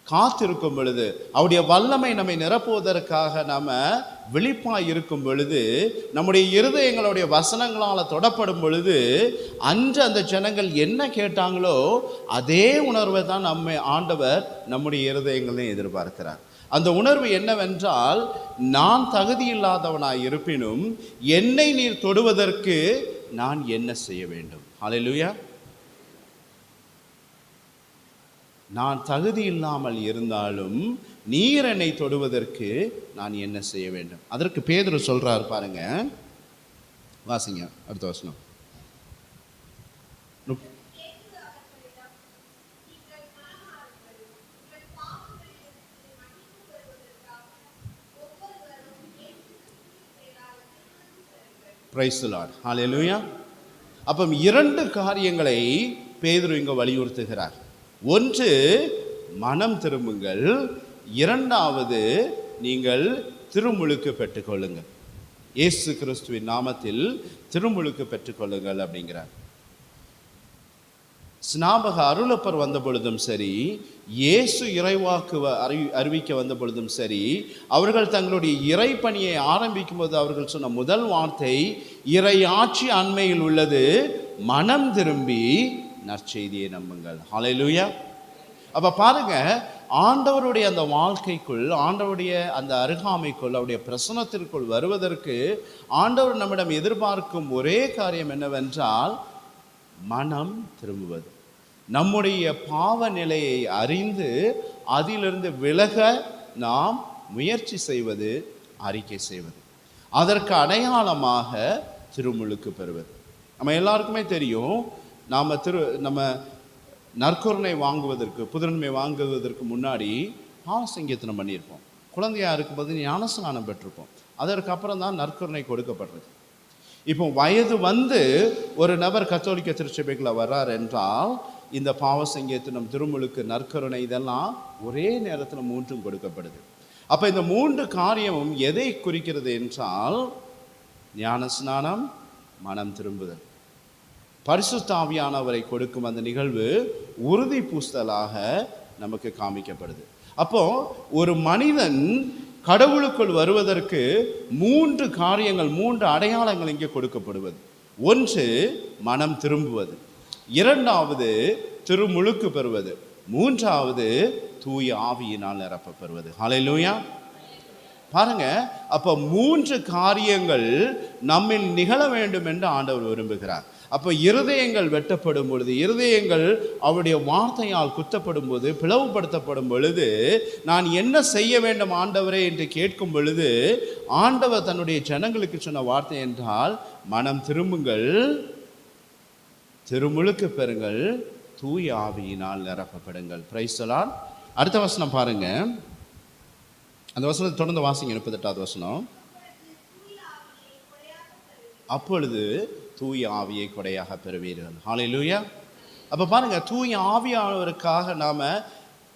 காத்திருக்கும் பொழுது, அவருடைய வல்லமை நம்மை நிரப்புவதற்காக நாம் விழிப்பாய் இருக்கும் பொழுது, நம்முடைய இருதயங்களுடைய வசனங்களால் தொடப்படும் பொழுது, அன்று அந்த ஜனங்கள் என்ன கேட்டாங்களோ அதே உணர்வை தான் நம்மை ஆண்டவர் நம்முடைய இருதயங்களையும் எதிர்பார்க்கிறார். அந்த உணர்வு என்னவென்றால், நான் தகுதியில்லாதவனாய் இருப்பினும் என்னை நீர் தொடுவதற்கு நான் என்ன செய்ய வேண்டும்? ஹல்லேலூயா. நான் தகுதி இல்லாமல் இருந்தாலும் நீர் என்னை தொடுவதற்கு நான் என்ன செய்ய வேண்டும்? அதற்கு பேதுரு சொல்றார் பாருங்க, வாசிங்க அடுத்த வசனம். Praise the lord. ஹல்லேலூயா. அப்போ 2 காரியங்களை பேதுரு இங்கே வலியுறுத்துகிறார். ஒன்று, மனம் திரும்புங்கள். 2வது, நீங்கள் திருமுழுக்கு பெற்றுக்கொள்ளுங்கள். இயேசு கிறிஸ்துவின் நாமத்தில் திருமுழுக்கு பெற்றுக்கொள்ளுங்கள் அப்படிங்கிறார். ஸ்நாபக அருளப்பர் வந்த பொழுதும் சரி, இயேசு இறைவாக்கு அறிவிக்க வந்த பொழுதும் சரி, அவர்கள் தங்களுடைய இறை பணியை ஆரம்பிக்கும் போது அவர்கள் சொன்ன முதல் வார்த்தை, இறை ஆட்சி அண்மையில் உள்ளது, மனம் திரும்பி நற்செய்தியை நம்புங்கள். ஹல்லேலூயா. அப்ப பாருங்க, ஆண்டவருடைய அந்த வாழ்க்கைக்குள், ஆண்டவருடைய அந்த அருகாமைக்குள், அவருடைய பிரசன்னத்திற்குள் வருவதற்கு ஆண்டவர் நம்மிடம் எதிர்பார்க்கும் ஒரே காரியம் என்னவென்றால் மனம் திரும்புவது. நம்முடைய பாவ நிலையை அறிந்து அதிலிருந்து விலக நாம் முயற்சி செய்வது, அறிக்கை செய்வது. அதற்கு அடையாளமாக திருமுழுக்கு பெறுவது. நம்ம எல்லாருக்குமே தெரியும், நம்ம நற்கருணை வாங்குவதற்கு, புதுநன்மை வாங்குவதற்கு முன்னாடி பாவசங்கீர்த்தனம் பண்ணியிருப்போம். குழந்தையாக இருக்கும்போது ஞானஸ்நானம் பெற்றிருப்போம். அதற்கப்புறம் தான் நற்கருணை கொடுக்கப்படுறது. இப்போ வயது வந்து ஒரு நபர் கத்தோலிக்க திருச்சபைக்குள்ள வர்றார் என்றால், இந்த பாவசங்கீர்த்தனம், திருமுழுக்கு, நற்கருணை இதெல்லாம் ஒரே நேரத்தில் 3ம் கொடுக்கப்படுது. அப்போ இந்த 3 காரியமும் எதை குறிக்கிறது என்றால், ஞானஸ்நானம், மனம் திரும்புதல். பரிசுத்த ஆவியானவரை கொடுக்கும் அந்த நிகழ்வு உறுதி பூசலாக நமக்கு காமிக்கப்படுது. அப்போ ஒரு மனிதன் கடவுளுக்குள் வருவதற்கு 3 காரியங்கள், 3 அடையாளங்கள் இங்கே கொடுக்கப்படுவது. ஒன்று, மனம் திரும்புவது. 2வது, திருமுழுக்கு பெறுவது. 3வது, தூய ஆவியினால் நிரப்ப பெறுவது. ஹல்லேலூயா. பாருங்க, அப்போ 3 காரியங்கள் நம்மில் நிகழ வேண்டும் என்று ஆண்டவர் விரும்புகிறார். அப்போ இருதயங்கள் வெட்டப்படும் பொழுது, இருதயங்கள் அவருடைய வார்த்தையால் குத்தப்படும் போது, பிளவுபடுத்தப்படும் பொழுது, நான் என்ன செய்ய வேண்டும் ஆண்டவரே என்று கேட்கும் பொழுது, ஆண்டவர் தன்னுடைய ஜனங்களுக்கு சொன்ன வார்த்தை என்றால், மனம் திரும்புங்கள், திருமுழுக்கு பெறுங்கள், தூய ஆவியினால் நிரப்பப்படுங்கள். Price the Lord. அடுத்த வசனம் பாருங்க, அந்த வசனத்தை தொடர்ந்து வாசிங்க. 38வது வசனம். அப்பொழுது தூய ஆவியை கொடையாக பெறுவீர்கள். ஹல்லேலூயா. அப்போ பாருங்க, தூய ஆவியானவருக்காக நாம்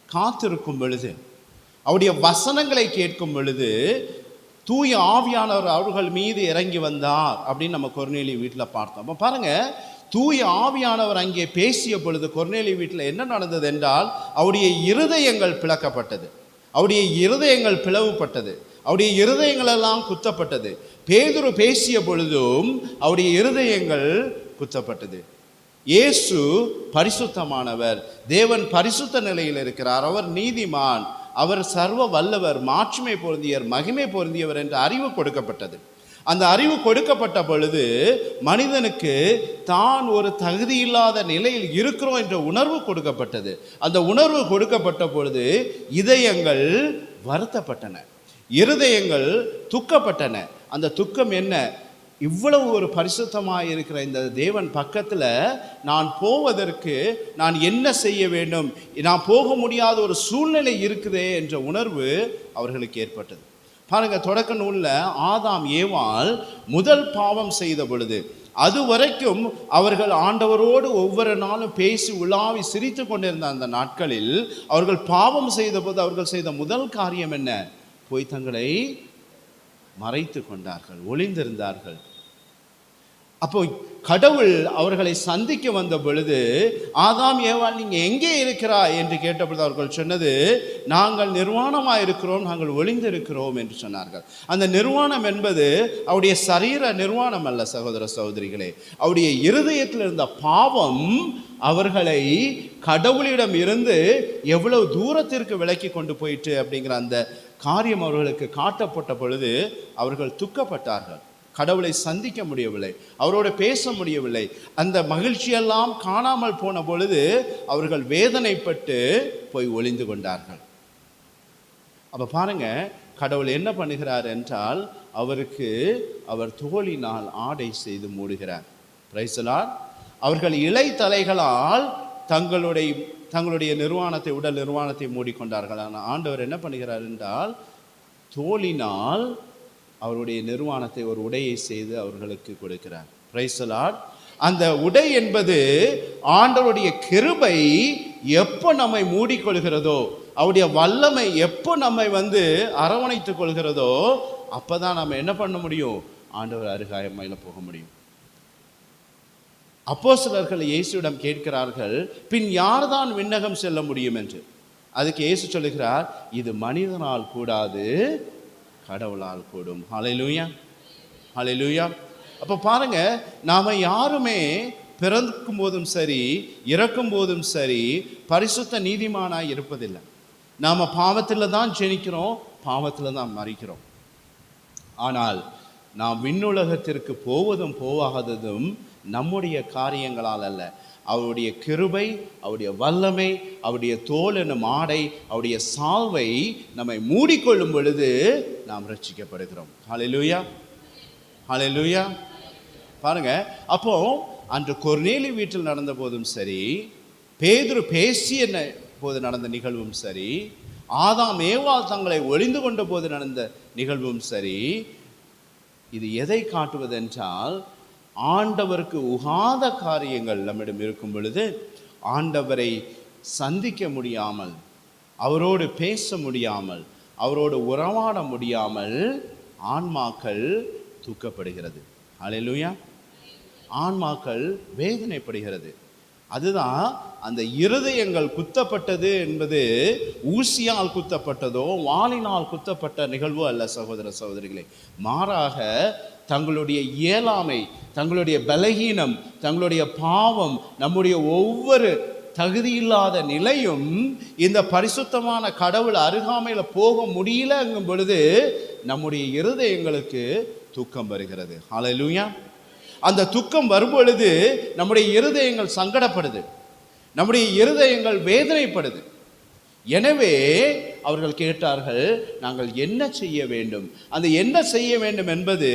காத்திருக்கும் பொழுது, அவருடைய வசனங்களை கேட்கும் பொழுது, தூய ஆவியானவர் அவர்கள் மீது இறங்கி வந்தார் அப்படின்னு நம்ம கொர்நேலி வீட்டில் பார்த்தோம். அப்போ பாருங்க, தூய ஆவியானவர் அங்கே பேசிய பொழுது கொர்நேலி வீட்டில் என்ன நடந்தது என்றால், அவருடைய இருதயங்கள் பிளக்கப்பட்டது, அவருடைய இருதயங்கள் பிளவுபட்டது, அவருடைய இருதயங்களெல்லாம் குத்தப்பட்டது. பேதுரு பேசிய பொழுதும் அவருடைய இருதயங்கள் குத்தப்பட்டது. இயேசு பரிசுத்தமானவர், தேவன் பரிசுத்த நிலையில் இருக்கிறார், அவர் நீதிமான், அவர் சர்வ வல்லவர், மாட்சிமை பொருந்தியவர், மகிமை பொருந்தியவர் என்ற அறிவு கொடுக்கப்பட்டது. அந்த அறிவு கொடுக்கப்பட்ட பொழுது மனிதனுக்கு தான் ஒரு தகுதியில்லாத நிலையில் இருக்கிறோம் என்ற உணர்வு கொடுக்கப்பட்டது. அந்த உணர்வு கொடுக்கப்பட்ட பொழுது இதயங்கள் வருத்தப்பட்டன. இருதயங்கள் துக்கப்பட்டன. அந்த துக்கம் என்ன? இவ்வளவு ஒரு பரிசுத்தமாக இருக்கிற இந்த தேவன் பக்கத்தில் நான் போவதற்கு நான் என்ன செய்ய வேண்டும், நான் போக முடியாத ஒரு சூழ்நிலை இருக்குதே என்ற உணர்வு அவர்களுக்கு ஏற்பட்டது. பாருங்க, தொடக்க நூலில் ஆதாம் ஏவாள் முதல் பாவம் செய்த பொழுது அது வரைக்கும் அவர்கள் ஆண்டவரோடு ஒவ்வொரு நாளும் பேசி உலாவி சிரித்து கொண்டிருந்த அந்த நாட்களில் அவர்கள் பாவம் செய்த போது அவர்கள் செய்த முதல் காரியம் என்ன? போய் தங்களை மறைத்து கொண்டார்கள், ஒளிந்திருந்தார்கள். அப்போ கடவுள் அவர்களை சந்திக்க வந்த பொழுது, ஆதாம் ஏவாள் நீங்க எங்கே இருக்கிறாய் என்று கேட்டபொழுது அவர்கள் சொன்னது, நாங்கள் நிர்வாணமாக இருக்கிறோம், நாங்கள் ஒளிந்திருக்கிறோம் என்று சொன்னார்கள். அந்த நிர்வாணம் என்பது அவருடைய சரீர நிர்வாணம் அல்ல சகோதர சகோதரிகளே, அவருடைய இருதயத்தில் இருந்த பாவம் அவர்களை கடவுளிடம் இருந்து எவ்வளவு தூரத்திற்கு விலக்கி கொண்டு போயிட்டு அப்படிங்கிற அந்த காரியம் அவர்களுக்கு காட்டப்பட்ட பொழுது அவர்கள் துக்கப்பட்டார்கள். கடவுளை சந்திக்க முடியவில்லை, அவரோடு பேச முடியவில்லை. அந்த மகிழ்ச்சியெல்லாம் காணாமல் போன பொழுது அவர்கள் வேதனைப்பட்டு போய் ஒளிந்து கொண்டார்கள். அப்ப பாருங்க, கடவுள் என்ன பண்ணுகிறார் என்றால் அவருக்கு அவர் தோலினால் ஆடை செய்து மூடுகிறார். Price the Lord. அவர்கள் இலை தலைகளால் தங்களுடைய நிர்வாணத்தை, உடல் நிர்வாணத்தை மூடிக்கொண்டார்கள். ஆனால் ஆண்டவர் என்ன பண்ணுகிறார் என்றால் தோலினால் அவருடைய நிர்வாணத்தை, ஒரு உடையை செய்து அவர்களுக்கு கொடுக்கிறார். Price the Lord. அந்த உடை என்பது ஆண்டவருடைய கிருபை எப்போ நம்மை மூடிக்கொள்கிறதோ, அவருடைய வல்லமை எப்போ நம்மை அரவணைத்துக் கொள்கிறதோ, அப்பதான் நம்ம என்ன பண்ண முடியும்? ஆண்டவர் அருகாமையில் போக முடியும். அப்போஸ்தலர்கள் இயேசுவிடம் கேட்கிறார்கள், பின் யார்தான் விண்ணகம் செல்ல முடியும் என்று. அதுக்கு இயேசு சொல்லுகிறார், இது மனிதனால் கூடாது, கடவுளால் கூடும். ஹல்லேலூயா, ஹல்லேலூயா. அப்போ பாருங்க, நாம யாருமே பிறக்கும் போதும் சரி இறக்கும் போதும் சரி பரிசுத்த நீதிமானாய் இருப்பதில்லை. நாம பாவத்தில் தான் ஜெனிக்கிறோம், பாவத்தில் தான் மரிக்கிறோம். ஆனால் நாம் விண்ணுலகத்திற்கு போவதும் போகாததும் நம்முடைய காரியங்களால் அல்ல, அவருடைய கிருபை, அவருடைய வல்லமை, அவருடைய தோல் என்னும் ஆடை, அவருடைய சால்வை நம்மை மூடிக்கொள்ளும் பொழுது நாம் ரட்சிக்கப்படுகிறோம். ஹல்லேலூயா, ஹல்லேலூயா. பாருங்க, அப்போ அன்று கொர்நேலி வீட்டில் நடந்த போதும் சரி, பேதுரு பேசிய போது நடந்த நிகழ்வும் சரி, ஆதாம் ஏவாள் தங்களை ஒளிந்து கொண்ட போது நடந்த நிகழ்வும் சரி, இது எதை காட்டுவதென்றால் ஆண்டவருக்கு உகாத காரியங்கள் நம்மிடம் இருக்கும் பொழுது ஆண்டவரை சந்திக்க முடியாமல், அவரோடு பேச முடியாமல், அவரோடு உறவாட முடியாமல் ஆன்மாக்கள் தூக்கப்படுகிறது. ஹல்லேலூயா. ஆன்மாக்கள் வேதனைப்படுகிறது. அதுதான் அந்த இருதயங்கள் குத்தப்பட்டது என்பது ஊசியால் குத்தப்பட்டதோ வாளினால் குத்தப்பட்ட நிகழ்வோ அல்ல சகோதர சகோதரிகளே. மாறாக தங்களுடைய இயலாமை, தங்களுடைய பலகீனம், தங்களுடைய பாவம், நம்முடைய ஒவ்வொரு தகுதியில்லாத நிலையும் இந்த பரிசுத்தமான கடவுள் அருகாமையில் போக முடியலங்கும் பொழுது நம்முடைய இருதயங்களுக்கு துக்கம் வருகிறது. ஹல்லேலூயா. அந்த துக்கம் வரும் பொழுது நம்முடைய இருதயங்கள் சங்கடப்படுது, நம்முடைய இருதயங்கள் வேதனைப்படுது. எனவே அவர்கள் கேட்டார்கள், நாங்கள் என்ன செய்ய வேண்டும்? அந்த என்ன செய்ய வேண்டும் என்பது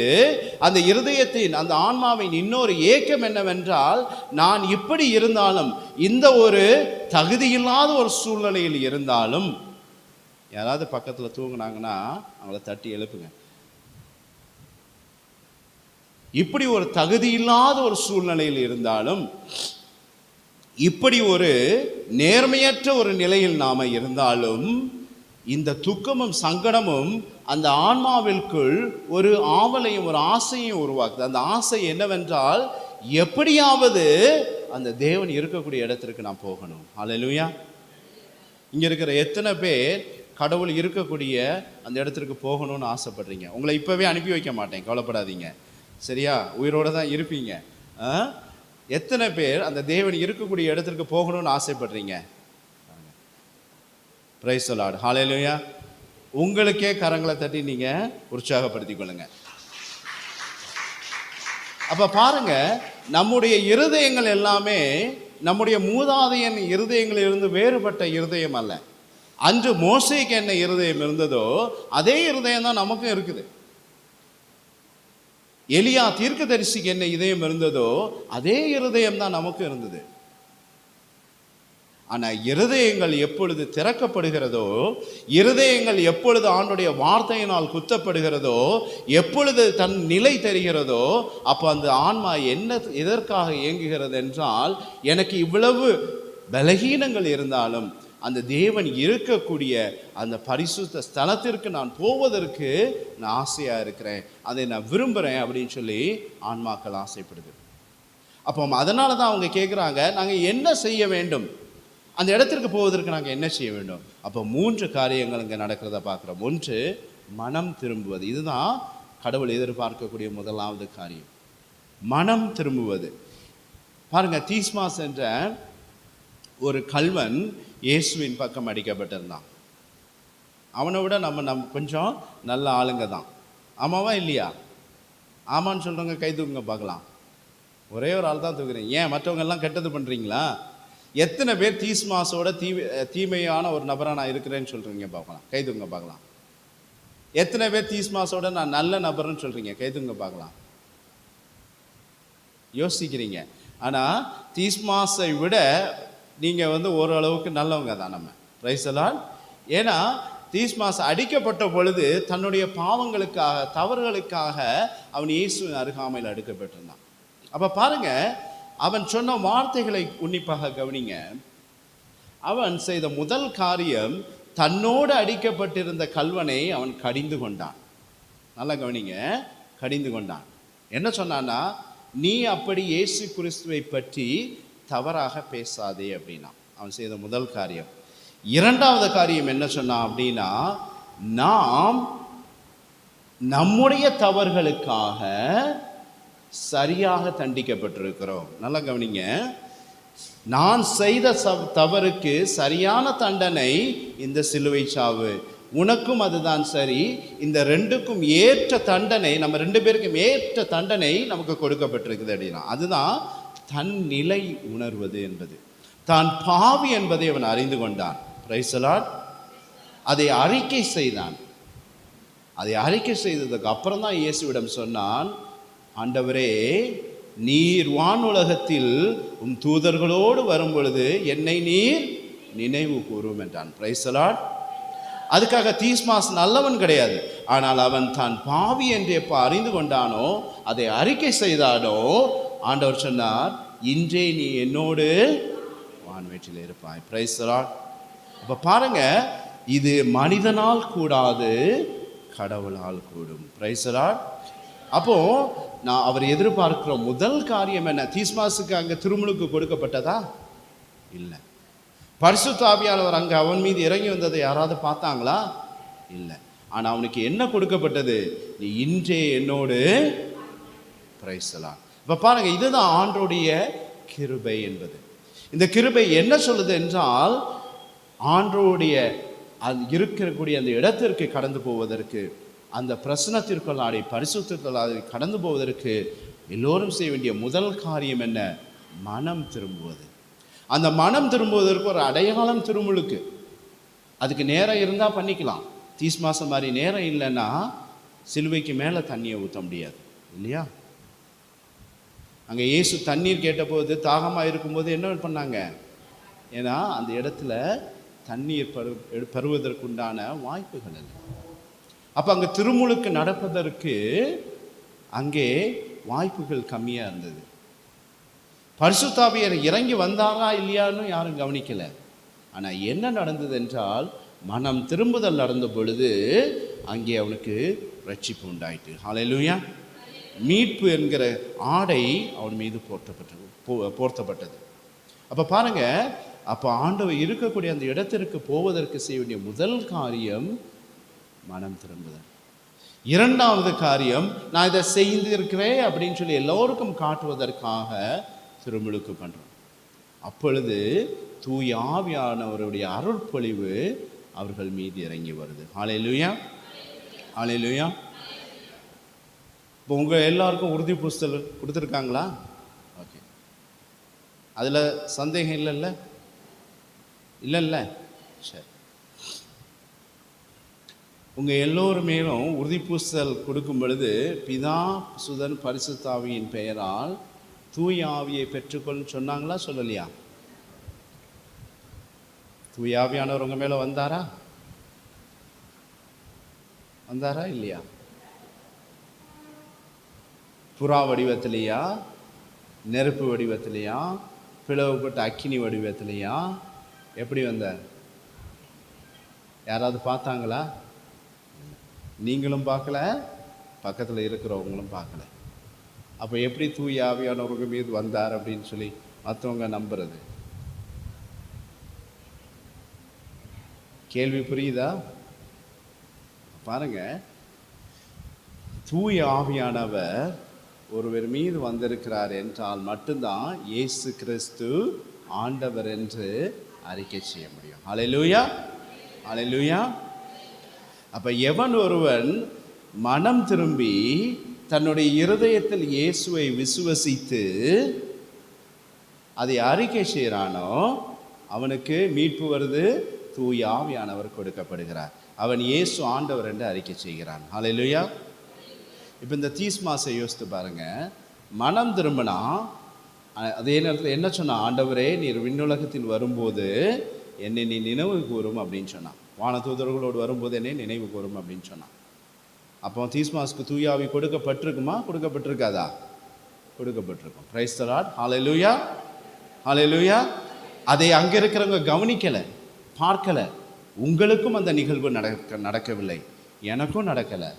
அந்த இருதயத்தின், அந்த ஆன்மாவின் இன்னொரு ஏக்கம் என்னவென்றால், நான் இப்படி இருந்தாலும், இந்த ஒரு தகுதியில்லாத ஒரு சூழ்நிலையில் இருந்தாலும், யாராவது பக்கத்தில் தூங்குனாங்கன்னா அவங்கள தட்டி எழுப்புங்க. இப்படி ஒரு தகுதியில்லாத ஒரு சூழ்நிலையில் இருந்தாலும், இப்படி ஒரு நேர்மையற்ற ஒரு நிலையில் நாம இருந்தாலும், இந்த துக்கமும் சங்கடமும் அந்த ஆன்மாவிற்குள் ஒரு ஆவலையும் ஒரு ஆசையும் உருவாக்குது. அந்த ஆசை என்னவென்றால், எப்படியாவது அந்த தேவன் இருக்கக்கூடிய இடத்திற்கு நான் போகணும். ஹல்லேலூயா. இங்க இருக்கிற எத்தனை பேர் கடவுள் இருக்கக்கூடிய அந்த இடத்திற்கு போகணும்னு ஆசைப்படுறீங்க? உங்களை இப்பவே அனுப்பி வைக்க மாட்டேன், கவலைப்படாதீங்க, சரியா? உயிரோடு தான் இருப்பீங்க. எத்தனை பேர் அந்த தேவன் இருக்கக்கூடிய இடத்திற்கு போகணும்னு ஆசைப்படுறீங்க? பிரைஸ் தி லார்ட், ஹல்லேலூயா. உங்களுக்கே கரங்களை தட்டி நீங்க உற்சாகப்படுத்திக் கொள்ளுங்க. அப்ப பாருங்க, நம்முடைய இருதயங்கள் எல்லாமே நம்முடைய மூதாதையன் இருதயங்களிலிருந்து வேறுபட்ட இருதயம் அல்ல. அன்று மோசேக்கு என்ன இருதயம் இருந்ததோ அதே இருதயம் தான் நமக்கும் இருக்குது. எலியா தீர்க்கதரிசிக்கு என்ன இதயம் இருந்ததோ அதே இருதயம் தான் நமக்கும் இருந்தது. ஆனா இருதயங்கள் எப்பொழுது திறக்கப்படுகிறதோ, இருதயங்கள் எப்பொழுது ஆண்டுடைய வார்த்தையினால் குத்தப்படுகிறதோ, எப்பொழுது தன் நிலை தெரிகிறதோ, அப்போ அந்த ஆன்மா என்ன எதற்காக இயங்குகிறது என்றால், எனக்கு இவ்வளவு பலகீனங்கள் இருந்தாலும் அந்த தேவன் இருக்கக்கூடிய அந்த பரிசுத்த ஸ்தலத்திற்கு நான் போவதற்கு நான் ஆசையா இருக்கிறேன், அதை நான் விரும்புகிறேன் அப்படின்னு சொல்லி ஆன்மாக்கள் ஆசைப்படுது. அப்போ அதனால தான் அவங்க கேட்குறாங்க, நாங்கள் என்ன செய்ய வேண்டும், அந்த இடத்திற்கு போவதற்கு நாங்கள் என்ன செய்ய வேண்டும்? அப்போ 3 காரியங்கள் இங்கே நடக்கிறத பார்க்குறோம். 1, மனம் திரும்புவது. இதுதான் கடவுள் எதிர்பார்க்கக்கூடிய முதலாவது காரியம், மனம் திரும்புவது. பாருங்க, தீஸ்மாஸ் என்ற ஒரு கல்வன் இயேசுவின் பக்கம் அடிக்கப்பட்டிருந்தான். அவனை விட நம்ம கொஞ்சம் நல்ல ஆளுங்க தான். ஆமாவா இல்லையா? ஆமான்னு சொல்கிறவங்க கை தூக்குங்க பார்க்கலாம். ஒரே ஒரு ஆள் தான் தூக்குறீங்க. ஏன் மற்றவங்க எல்லாம் கெட்டது பண்ணுறீங்களா? எத்தனை பேர் தீஸ்மாஸோட தீமையான ஒரு நபராக நான் இருக்கிறேன்னு சொல்கிறீங்க பார்க்கலாம், கை தூங்க பார்க்கலாம். எத்தனை பேர் தீஸ்மாஸோட நான் நல்ல நபர்னு சொல்கிறீங்க, கை தூங்க பார்க்கலாம். யோசிக்கிறீங்க. ஆனால் தீஸ்மாஸை விட நீங்கள் ஓரளவுக்கு நல்லவங்க தான் நம்ம. Price the Lord. ஏன்னா தீஸ்மாஸ் அடிக்கப்பட்ட பொழுது தன்னுடைய பாவங்களுக்காக, தவறுகளுக்காக அவன் இயேசுவின் அருகாமையில் அடுக்கப்பட்டிருந்தான். அப்போ பாருங்க, அவன் சொன்ன வார்த்தைகளை உன்னிப்பாக கவனிங்க. அவன் செய்த முதல் காரியம், தன்னோடு அடிக்கப்பட்டிருந்த கல்வனை அவன் கடிந்து கொண்டான். நல்லா கவனிங்க, கடிந்து கொண்டான். என்ன சொன்னான்னா, நீ அப்படி இயேசு கிறிஸ்துவை பற்றி தவறாக பேசாதே அப்படின்னா அவன் செய்த முதல் காரியம். 2வது காரியம் என்ன சொன்னான் அப்படின்னா, நாம் நம்முடைய தவறுகளுக்காக சரியாக தண்டிக்கப்பட்டிருக்கிறோம். நல்லா கவனிங்க, நான் செய்த தவறுக்கு சரியான தண்டனை இந்த சிலுவை சாவு, உனக்கும் அதுதான் சரி, இந்த 2க்கும் ஏற்ற தண்டனை, நம்ம 2 பேருக்கும் ஏற்ற தண்டனை நமக்கு கொடுக்கப்பட்டிருக்குது அப்படின்னா அதுதான் தன் நிலை உணர்வது என்பது. தான் பாவி என்பதை அவன் அறிந்து கொண்டான். Price the Lord. அதை அறிக்கை செய்தான். அதை அறிக்கை செய்ததுக்கு அப்புறம் தான் இயேசுவிடம் சொன்னான், ஆண்டவரே, நீர் வானுலகத்தில் உம் தூதர்களோடு வரும் பொழுது என்னை நீர் நினைவு கூறும் என்றான். Price the Lord. அதுக்காக தீஸ்மாஸ் நல்லவன் கிடையாது. ஆனால் அவன் தான் பாவி என்று எப்போ அறிந்து கொண்டானோ, அதை அறிக்கை செய்தானோ, ஆண்டவர் சொன்னார், இன்றே நீ என்னோடு வான்வீட்டில் இருப்பாய். Price the lord. அப்போ பாருங்க, இது மனிதனால் கூடாது, கடவுளால் கூடும். Price the lord. அப்போ நான் அவர் எதிர்பார்க்கிற முதல் காரியம் என்ன? தீஸ்மாஸுக்கு அங்கே திருமுழுக்கு கொடுக்கப்பட்டதா? இல்லை. பரிசுத்த ஆவியானவர் அங்கே அவன் மீது இறங்கி வந்ததை யாராவது பார்த்தாங்களா? இல்லை. ஆனால் அவனுக்கு என்ன கொடுக்கப்பட்டது? நீ இன்றே என்னோடு. Price the Lord. இப்போ பாருங்க, இதுதான் ஆண்டோடைய கிருபை என்பது. இந்த கிருபை என்ன சொல்லுது என்றால், ஆண்டோடைய அது இருக்கக்கூடிய அந்த இடத்திற்கு கடந்து போவதற்கு, அந்த பிரசனத்திற்குள்ளாடி பரிசுத்திற்குள்ளாடி கடந்து போவதற்கு எல்லோரும் செய்ய வேண்டிய முதல் காரியம் என்ன? மனம் திரும்புவது. அந்த மனம் திரும்புவதற்கு ஒரு அடையாளம் திருமுழுக்கு. அதுக்கு நேரம் இருந்தால் பண்ணிக்கலாம். தீஸ்மாஸ் மாதிரி நேரம் இல்லைன்னா சிலுவைக்கு மேலே தண்ணியை ஊற்ற முடியாது இல்லையா? அங்கே இயேசு தண்ணீர் கேட்டபோது, தாகமாக இருக்கும்போது என்ன பண்ணாங்க? ஏன்னா அந்த இடத்துல தண்ணீர் பருவதற்குண்டான வாய்ப்புகள் இல்லை. அப்போ அங்கே திருமுழுக்கு நடப்பதற்கு அங்கே வாய்ப்புகள் கம்மியாக இருந்தது. பரிசுத்த ஆவியார் இறங்கி வந்தாரா இல்லையான்னு யாரும் கவனிக்கலை. ஆனால் என்ன நடந்தது என்றால், மனம் திரும்புதல் நடந்த பொழுது அங்கே அவனுக்கு ரட்சிப்பு உண்டாயிட்டு. ஹல்லேலூயா. மீட்பு என்கிற ஆடை அவன் மீது போர்த்தப்பட்டது. அப்போ பாருங்க, அப்போ ஆண்டவர் இருக்கக்கூடிய அந்த இடத்திற்கு போவதற்கு செய்ய வேண்டிய முதல் காரியம் மனம் திரும்புதல். 2வது காரியம், நான் இதை செய்திருக்கிறேன் அப்படின்னு சொல்லி எல்லோருக்கும் காட்டுவதற்காக திருமுழுக்கு பண்ணுறோம். அப்பொழுது தூய ஆவியானவருடைய அருட்பொழிவு அவர்கள் மீது இறங்கி வருது. ஹல்லேலூயா, ஹல்லேலூயா. இப்போ உங்கள் எல்லாருக்கும் உறுதி பூசல் கொடுத்துருக்காங்களா? ஓகே, அதில் சந்தேகம் இல்லைல்ல? இல்லைல்ல? சரி. உங்கள் எல்லோருமேலும் உறுதிப்பூசல் கொடுக்கும் பொழுது பிதா சுதன் பரிசுத்த ஆவியின் பெயரால் தூய ஆவியை பெற்றுக்கொள்னு சொன்னாங்களா சொல்லலையா? தூய ஆவியானவர் உங்கள் மேலே வந்தாரா இல்லையா? புறா வடிவத்திலையா, நெருப்பு வடிவத்திலையா, பிளவுபட்ட அக்கினி வடிவத்திலையா? எப்படி வந்தார்? யாராவது பார்த்தாங்களா? நீங்களும் பார்க்கல, பக்கத்தில் இருக்கிறவங்களும் பார்க்கல. அப்போ எப்படி தூய ஆவியானவர்கள் மீது வந்தார் அப்படின்னு சொல்லி மற்றவங்க நம்புறது? கேள்வி புரியுதா? பாருங்க, தூய ஆவியானவர் ஒருவர் மீது வந்திருக்கிறார் என்றால் மட்டும்தான் இயேசு கிறிஸ்து ஆண்டவர் என்று அறிக்கை செய்ய முடியும். அல்லேலூயா, அல்லேலூயா. அப்ப எவன் ஒருவன் மனம் திரும்பி தன்னுடைய இருதயத்தில் இயேசுவை விசுவசித்து அதை அறிக்கை செய்கிறானோ அவனுக்கு மீட்பு வருது, தூய ஆவியானவர் கொடுக்கப்படுகிறார். அவன் இயேசு ஆண்டவர் என்று அறிக்கை செய்கிறான். அல்லேலூயா. இப்போ இந்த தீஸ்மாசை யோசித்து பாருங்க. மனம் திரும்பினா அதே நேரத்தில் என்ன சொன்னான்? ஆண்டவரே, நீர் விண்ணுலகத்தில் வரும்போது என்னை நீ நினைவு கூறும் அப்படின்னு சொன்னான். வானதூதர்களோடு வரும்போது என்னை நினைவு கூறும் அப்படின்னு சொன்னான். அப்போ தீஸ்மாஸ்க்கு தூய ஆவி கொடுக்கப்பட்டிருக்குமா? கொடுக்கப்பட்டிருக்காதா? கொடுக்கப்பட்டிருக்கும். Praise the lord. Hallelujah, hallelujah. அதை அங்கே இருக்கிறவங்க கவனிக்கலை, பார்க்கலை. உங்களுக்கும் அந்த நிகழ்வு நடக்கவில்லை, எனக்கும் நடக்கலை.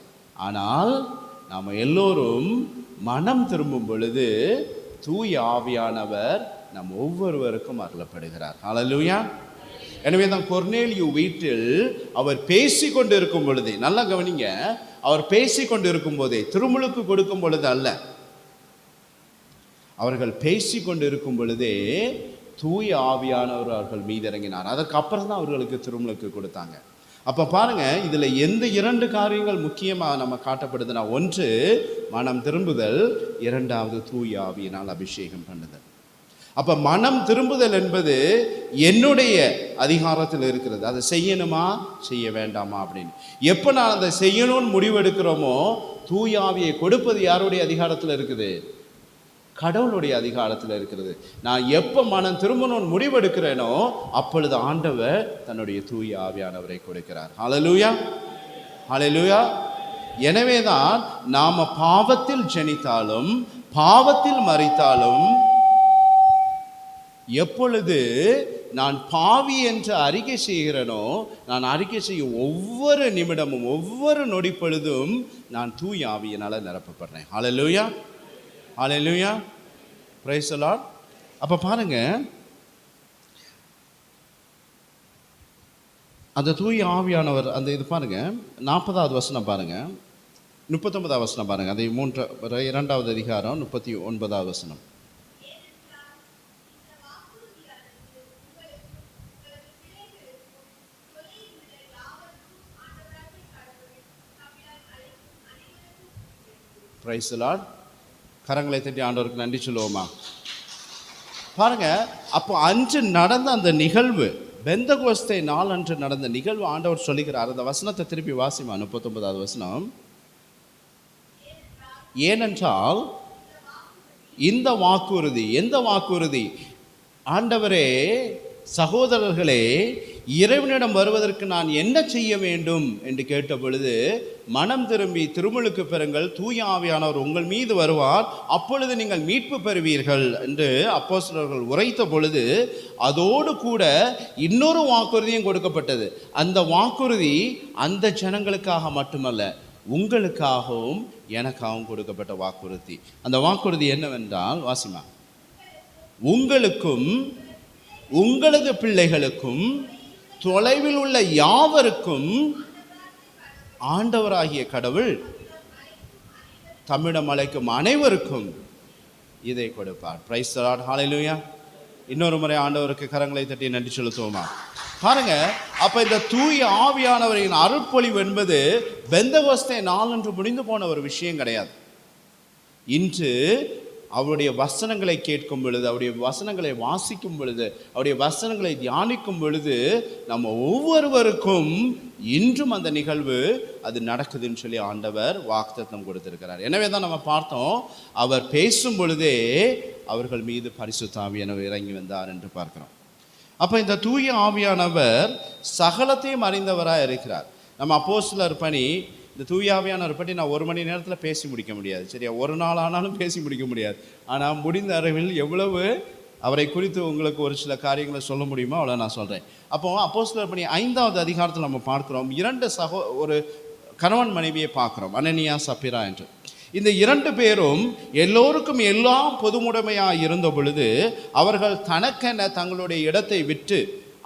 ஆனால் நாம் எல்லோரும் மனம் திரும்பும் பொழுது தூய ஆவியானவர் நம் ஒவ்வொருவருக்கும் அருளப்படுகிறார். ஹல்லேலூயா. எனவே தான் கொர்நேலியு வீட்டில் அவர் பேசி கொண்டு இருக்கும் பொழுதே, நல்லா கவனிங்க, அவர் பேசி கொண்டு இருக்கும் போதே, திருமுழுக்கு கொடுக்கும் பொழுது அல்ல, அவர்கள் பேசி கொண்டு இருக்கும் பொழுதே தூய ஆவியானவர் அவர்கள் மீது இறங்கினார். அதற்கு அப்புறம் தான் அவர்களுக்கு திருமுழுக்கு கொடுத்தாங்க. அப்போ பாருங்க, இதில் எந்த 2 காரியங்கள் முக்கியமாக நம்ம காட்டப்படுதுன்னா, ஒன்று மனம் திரும்புதல், இரண்டாவது தூய ஆவியினால் அபிஷேகம் பண்ணுதல். அப்போ மனம் திரும்புதல் என்பது என்னுடைய அதிகாரத்தில் இருக்கிறது. அதை செய்யணுமா செய்ய வேண்டாமா அப்படின்னு. எப்போ நான் அதை செய்யணும்னு முடிவெடுக்கிறோமோ, தூய ஆவியை கொடுப்பது யாருடைய அதிகாரத்தில் இருக்குது? கடவுளுடைய அதிகாரத்தில் இருக்கிறது. நான் எப்போ மனம் திரும்பணும்னு முடிவெடுக்கிறேனோ அப்பொழுது ஆண்டவர் தன்னுடைய தூய ஆவியானவரை கொடுக்கிறார். ஹல்லேலூயா, ஹல்லேலூயா. எனவே தான் நாம் பாவத்தில் ஜெனித்தாலும் பாவத்தில் மரித்தாலும், எப்பொழுது நான் பாவி என்று அறிக்கை செய்கிறேனோ, நான் அறிக்கை செய்யும் ஒவ்வொரு நிமிடமும் ஒவ்வொரு நொடிப்பொழுதும் நான் தூய ஆவியினால் நிரப்பப்படுறேன். ஹல்லேலூயா, ஹல்லேலூயா, பிரைஸ் தி லார்ட். அப்போ பாருங்க, அந்த தூய ஆவியானவர் அந்த இது பாருங்க, 40வது வசனம் பாருங்க, 39வது வசனம் பாருங்க, அதை 2வது அதிகாரம் 39வது வசனம். Praise the Lord. கரங்களை தட்டி ஆண்டவருக்கு நன்றி சொல்லுவோமா? பாருங்க, அப்போ அன்று நடந்த அந்த நிகழ்வு, பெந்தகோஸ்தே நாள் அன்று நடந்த நிகழ்வு ஆண்டவர் சொல்லுகிறார். அந்த வசனத்தை திருப்பி வாசிமா, 39வது வசனம். ஏனென்றால் இந்த வாக்குறுதி, எந்த வாக்குறுதி? ஆண்டவரே, சகோதரர்களே, இறைவனிடம் வருவதற்கு நான் என்ன செய்ய வேண்டும் என்று கேட்ட பொழுது, மனம் திரும்பி திருமுழுக்கு பெறுங்கள், தூய ஆவியானவர் உங்கள் மீது வருவார், அப்பொழுது நீங்கள் மீட்பு பெறுவீர்கள் என்று அப்போஸ்தலர்கள் உரைத்த பொழுது, அதோடு கூட இன்னொரு வாக்குறுதியும் கொடுக்கப்பட்டது. அந்த வாக்குறுதி அந்த ஜனங்களுக்காக மட்டுமல்ல, உங்களுக்காகவும் எனக்காகவும் கொடுக்கப்பட்ட வாக்குறுதி. அந்த வாக்குறுதி என்னவென்றால், வாசிமா, உங்களுக்கும் உங்களது பிள்ளைகளுக்கும் தொலைவில் உள்ள யாவருக்கும் ஆண்டவராகிய கடவுள் தம்மிடம் அழைக்கும் அனைவருக்கும் இதை கொடுப்பார். பிரைஸ் தி லார்ட், ஹல்லேலூயா. இன்னொரு முறை ஆண்டவருக்கு கரங்களை தட்டி நன்றி செலுத்துவோமா? பாருங்க, அப்ப இந்த தூய ஆவியானவரின் அருட்பொழிவு என்பது பெந்தகோஸ்தே நாளன்று முடிந்து போன ஒரு விஷயம் கிடையாது. இன்று அவருடைய வசனங்களை கேட்கும் பொழுது, அவருடைய வசனங்களை வாசிக்கும் பொழுது, அவருடைய வசனங்களை தியானிக்கும் பொழுது நம்ம ஒவ்வொருவருக்கும் இன்றும் அந்த நிகழ்வு அது நடக்குதுன்னு சொல்லி ஆண்டவர் வாக்குத்தத்தம் கொடுத்திருக்கிறார். எனவே தான் நம்ம பார்த்தோம், அவர் பேசும் பொழுதே அவர்கள் மீது பரிசுத்த ஆவியானவர் இறங்கி வந்தார் என்று பார்க்கிறோம். அப்போ இந்த தூய ஆவியானவர் சகலத்தையும் அறிந்தவராக இருக்கிறார். நம்ம அப்போஸ்தலர் பணி, இந்த தூய ஆவியானவர் பற்றி நான் 1 மணி நேரத்தில் பேசி முடிக்க முடியாது, சரியா? ஒரு நாள் ஆனாலும் பேசி முடிக்க முடியாது. ஆனால் முடிந்த அளவில் எவ்வளவு அவரை குறித்து உங்களுக்கு ஒரு சில காரியங்களை சொல்ல முடியுமோ அவ்வளோ நான் சொல்கிறேன். அப்போ அப்போஸ்தலர் பணி 5வது அதிகாரத்தில் நம்ம பார்க்குறோம், 2 ஒரு கணவன் மனைவியை பார்க்குறோம், அனனியா சப்பீரா என்று. இந்த 2 பேரும் எல்லோருக்கும் எல்லாம் பொதுமுடைமையாக இருந்த பொழுது அவர்கள் தனக்கென தங்களுடைய இடத்தை விட்டு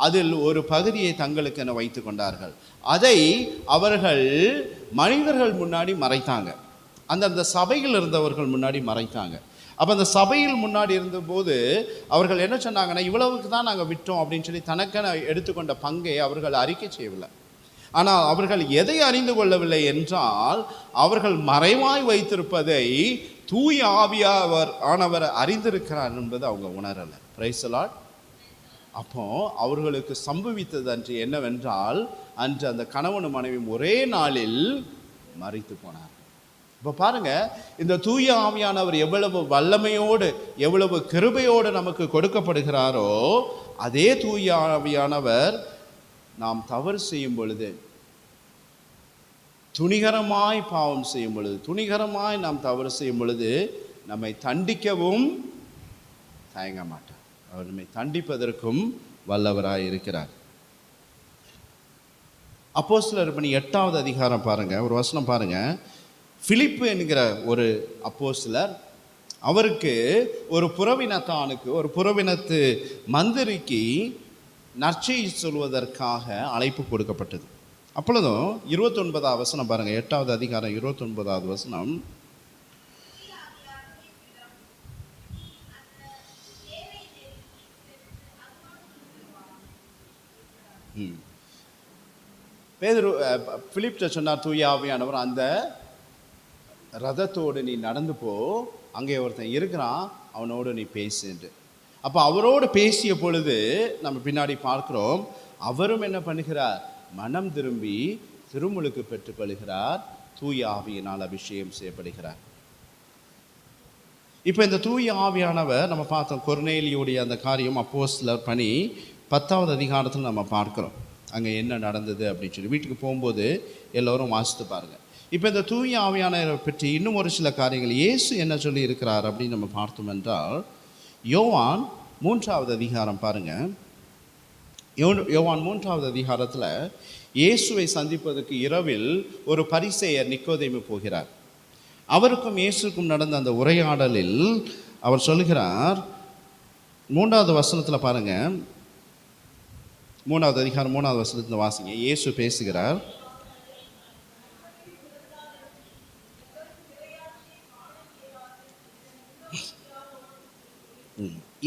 அதில் ஒரு பகுதியை தங்களுக்கென வைத்து கொண்டார்கள். அதை அவர்கள் மனிதர்கள் முன்னாடி மறைத்தாங்க, அந்த சபையில் இருந்தவர்கள் முன்னாடி மறைத்தாங்க. அப்போ அந்த சபையில் முன்னாடி இருந்தபோது அவர்கள் என்ன சொன்னாங்கன்னா, இவ்வளவுக்கு தான் நாங்கள் விட்டோம் அப்படின்னு சொல்லி தனக்கென எடுத்துக்கொண்ட பங்கை அவர்கள் அறிக்கை செய்யவில்லை. ஆனால் அவர்கள் எதை அறிந்து கொள்ளவில்லை என்றால், அவர்கள் மறைவாய் வைத்திருப்பதை தூய ஆவியானவர் அறிந்திருக்கிறார் என்பது அவங்க உணரலை. Price the lord. அப்போ அவர்களுக்கு சம்பவித்தது அன்று என்னவென்றால், அன்று அந்த கணவனும் மனைவியும் ஒரே நாளில் மரித்து போனார். இப்போ பாருங்க, இந்த தூய ஆவியானவர் எவ்வளவு வல்லமையோடு எவ்வளவு கிருபையோடு நமக்கு கொடுக்கப்படுகிறாரோ, அதே தூய ஆவியானவர் நாம் தவறு செய்யும் பொழுது, துணிகரமாய் பாவம் செய்யும் பொழுது, துணிகரமாய் நாம் தவறு செய்யும் பொழுது நம்மை தண்டிக்கவும் தயங்க மாட்டார். அவர் நம்மை தண்டிப்பதற்கும் வல்லவராய் இருக்கிறார். அப்போஸ்தலர் பணி 8வது அதிகாரம் பாருங்க, ஒரு வசனம் பாருங்க. பிலிப்பு என்கிற ஒரு அப்போஸ்தலர், அவருக்கு ஒரு புறவினத்தானுக்கு, ஒரு புறவினத்து மந்திரிக்கு நற்செய்தி சொல்வதற்காக அழைப்பு கொடுக்கப்பட்டது. அப்பொழுதும் 29வது வசனம் பாருங்க, 8வது அதிகாரம் 29வது வசனம். பேதுரு பிலிப்ட்ட சொன்னார், தூய ஆவியானவர், அந்த ரதத்தோடு நீ நடந்து போ, அங்கே ஒருத்தன் இருக்கிறான், அவனோடு நீ பேசு என்று. அப்போ அவரோடு பேசிய பொழுது நம்ம பின்னாடி பார்க்கிறோம், அவரும் என்ன பண்ணுகிறார், மனம் திரும்பி திருமுழுக்கு பெற்றுக்கொள்கிறார், தூய ஆவியினால் அபிஷேகம் செய்யப்படுகிறார். இப்போ இந்த தூய ஆவியானவர் நம்ம பார்த்தோம், கொர்நேலியுடைய அந்த காரியம் அப்போஸ்தலர் பணி 10வது அதிகாரத்தில் நம்ம பார்க்கிறோம், அங்கே என்ன நடந்தது அப்படின்னு சொல்லி. வீட்டுக்கு போகும்போது எல்லோரும் வாசித்து பாருங்கள். இப்போ இந்த தூய ஆவியானவரை பற்றி இன்னும் ஒரு சில காரியங்கள் இயேசு என்ன சொல்லி இருக்கிறார் அப்படின்னு நம்ம பார்த்தோம் என்றால், யோவான் 3வது அதிகாரம் பாருங்கள். யோவான் 3வது அதிகாரத்தில் இயேசுவை சந்திப்பதற்கு இரவில் ஒரு பரிசேயர் நிக்கோதேமு போகிறார். அவருக்கும் இயேசுக்கும் நடந்த அந்த உரையாடலில் அவர் சொல்கிறார், 3வது வசனத்தில் பாருங்க, 3வது அதிகாரம் 3வது வசனத்தில் வாசிங்க. இயேசு பேசுகிறார்,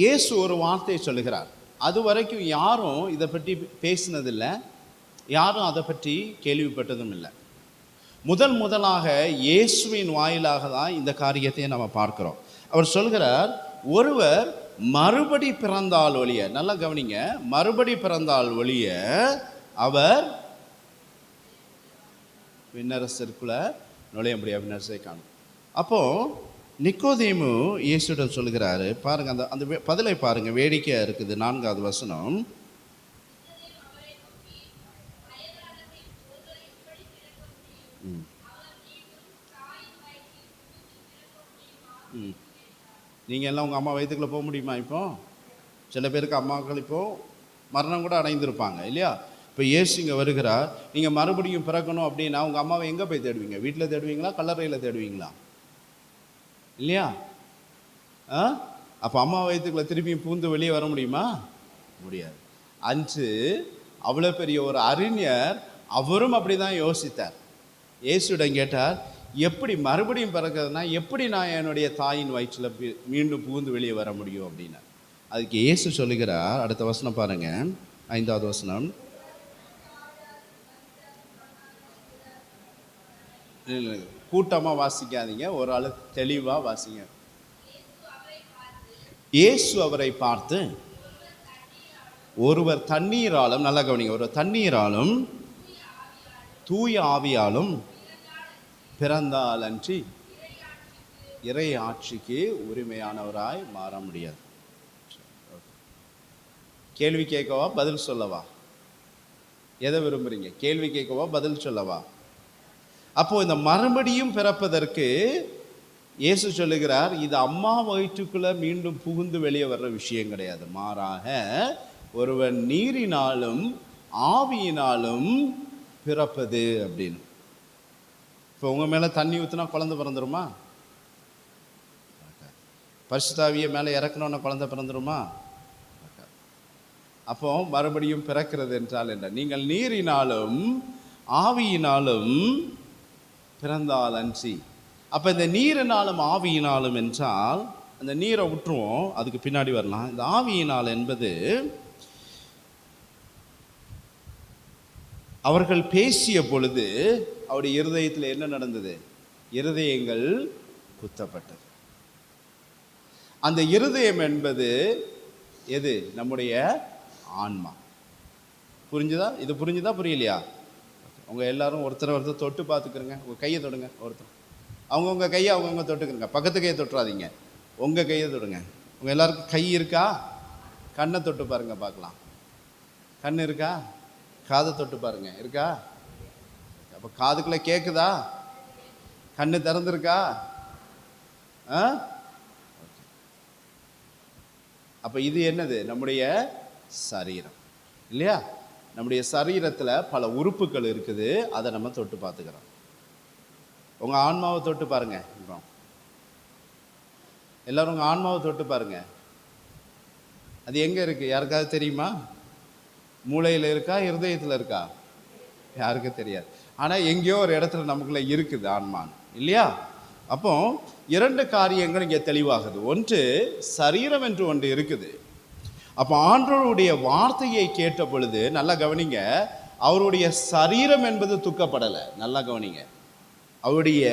இயேசு ஒரு வார்த்தையை சொல்லுகிறார். அது வரைக்கும் யாரும் இதை பற்றி பேசினதில்லை, யாரும் அதை பற்றி கேள்விப்பட்டதும் இல்லை. முதலாக இயேசுவின் வாயிலாக தான் இந்த காரியத்தை நம்ம பார்க்கிறோம். அவர் சொல்கிறார், ஒருவர் மறுபடி பிறந்தால் ஒழிய, நல்லா கவனிங்க, மறுபடி பிறந்தால் ஒழிய அவர் விண்ணரசிற்குள்ள நுழைய முடியாது, விண்ணரசை காணும். அப்போ நிக்கோதேமு இயேசுடன் சொல்கிறாரு பாருங்க, அந்த பதிலை பாருங்க, வேடிக்கையா இருக்குது. 4வது வசனம். நீங்கள் எல்லாம் உங்கள் அம்மா வயிற்றுக்குள்ளே போக முடியுமா? இப்போ சில பேருக்கு அம்மாக்கள் இப்போ மரணம் கூட அடைந்திருப்பாங்க இல்லையா? இப்போ இயேசு இங்கே வருகிறார், நீங்கள் மறுபடியும் பிறக்கணும் அப்படின்னா உங்கள் அம்மாவை எங்கே போய் தேடுவீங்க? வீட்டில் தேடுவீங்களா, கல்லறையில் தேடுவீங்களா? இல்லையா? அப்போ அம்மா வயிற்றுக்குள்ளே திரும்பியும் பூந்து வெளியே வர முடியுமா? முடியாது. அன்று அவ்வளோ பெரிய ஒரு அறிஞர், அவரும் அப்படி தான் யோசித்தார். இயேசுடன் கேட்டார், எப்படி மறுபடியும் பிறக்கிறதுனா எப்படி நான் என்னுடைய தாயின் வயிற்றில் மீண்டும் புகுந்து வெளியே வர முடியும் அப்படின்னா. அதுக்கு இயேசு சொல்லுகிறார், அடுத்த வசனம் பாருங்க, 5வது வசனம். கூட்டமாக வாசிக்காதீங்க, ஒரு ஆள் தெளிவாக வாசிங்க. இயேசு அவரை பார்த்து, ஒருவர் தண்ணீராலும், நல்லா கவனிங்க, ஒருவர் தண்ணீராலும் தூய ஆவியாலும் பிறந்தால் அன்றி இறை ஆட்சிக்கு உரிமையானவராய் மாற முடியாது. கேள்வி கேட்கவா பதில் சொல்லவா? எதை விரும்புறீங்க? கேள்வி கேட்கவா பதில் சொல்லவா? அப்போ இந்த மறுபடியும் பிறப்பதற்கு இயேசு சொல்லுகிறார், இது அம்மா வயிற்றுக்குள்ள மீண்டும் புகுந்து வெளியே வர்ற விஷயம் கிடையாது. மாறாக ஒருவன் நீரினாலும் ஆவியினாலும் பிறப்பது அப்படின்னு. இப்போ உங்க மேல தண்ணி ஊற்றினா குழந்தை பிறந்துருமா? பரிசுத்தாவியை மேலே இறக்கணும்னா குழந்தை பிறந்துருமா? அப்போ மறுபடியும் பிறக்கிறது என்றால் என்ன? நீங்கள் நீரினாலும் ஆவியினாலும் பிறந்தால் அன்றி. அப்போ இந்த நீரினாலும் ஆவியினாலும் என்றால், அந்த நீரை விட்டுருவோம், அதுக்கு பின்னாடி வரலாம். இந்த ஆவியினால் என்பது அவர்கள் பேசிய பொழுது அவருடைய இருதயத்தில் என்ன நடந்தது? இருதயங்கள் குத்தப்பட்டது. அந்த இருதயம் என்பது எது? நம்முடைய ஆன்மா. புரிஞ்சுதா? இது புரிஞ்சுதா புரியலையா? உங்க எல்லாரும் ஒருத்தர் தொட்டு பார்த்துக்கிறங்க. உங்க கையை தொடுங்க. ஒருத்தர் அவங்கவுங்க கையை அவங்கவுங்க தொட்டுக்கிறங்க. பக்கத்து கையை தொட்டுறாதீங்க, உங்க கையை தொடுங்க. உங்க எல்லாருக்கும் கை இருக்கா? கண்ணை தொட்டு பாருங்க பார்க்கலாம். கண் இருக்கா? காதை தொட்டு பாருங்க, இருக்கா? அப்ப காதுக்குள்ள கேக்குதா? கண்ணு திறந்துருக்கா? அப்ப இது என்னது? நம்முடைய சரீரம் இல்லையா? நம்முடைய சரீரத்துல பல உறுப்புகள் இருக்குது, அதை நம்ம தொட்டு பார்த்துக்கிறோம். உங்க ஆன்மாவை தொட்டு பாருங்க. எல்லாரும் உங்க ஆன்மாவை தொட்டு பாருங்க. அது எங்க இருக்கு? யாருக்காவது தெரியுமா? மூளையில இருக்கா, இருதயத்துல இருக்கா? யாருக்கும் தெரியாது. ஆனா எங்கேயோ ஒரு இடத்துல நமக்குள்ள இருக்குது ஆன்மான் இல்லையா? அப்போ இரண்டு காரியங்கள் இங்கே தெளிவாகுது. ஒன்று, சரீரம் என்று ஒன்று இருக்குது. அப்போ ஆண்டவருடைய வார்த்தையை கேட்ட பொழுது நல்லா கவனிங்க, அவருடைய சரீரம் என்பது துக்கப்படலை. நல்லா கவனிங்க, அவருடைய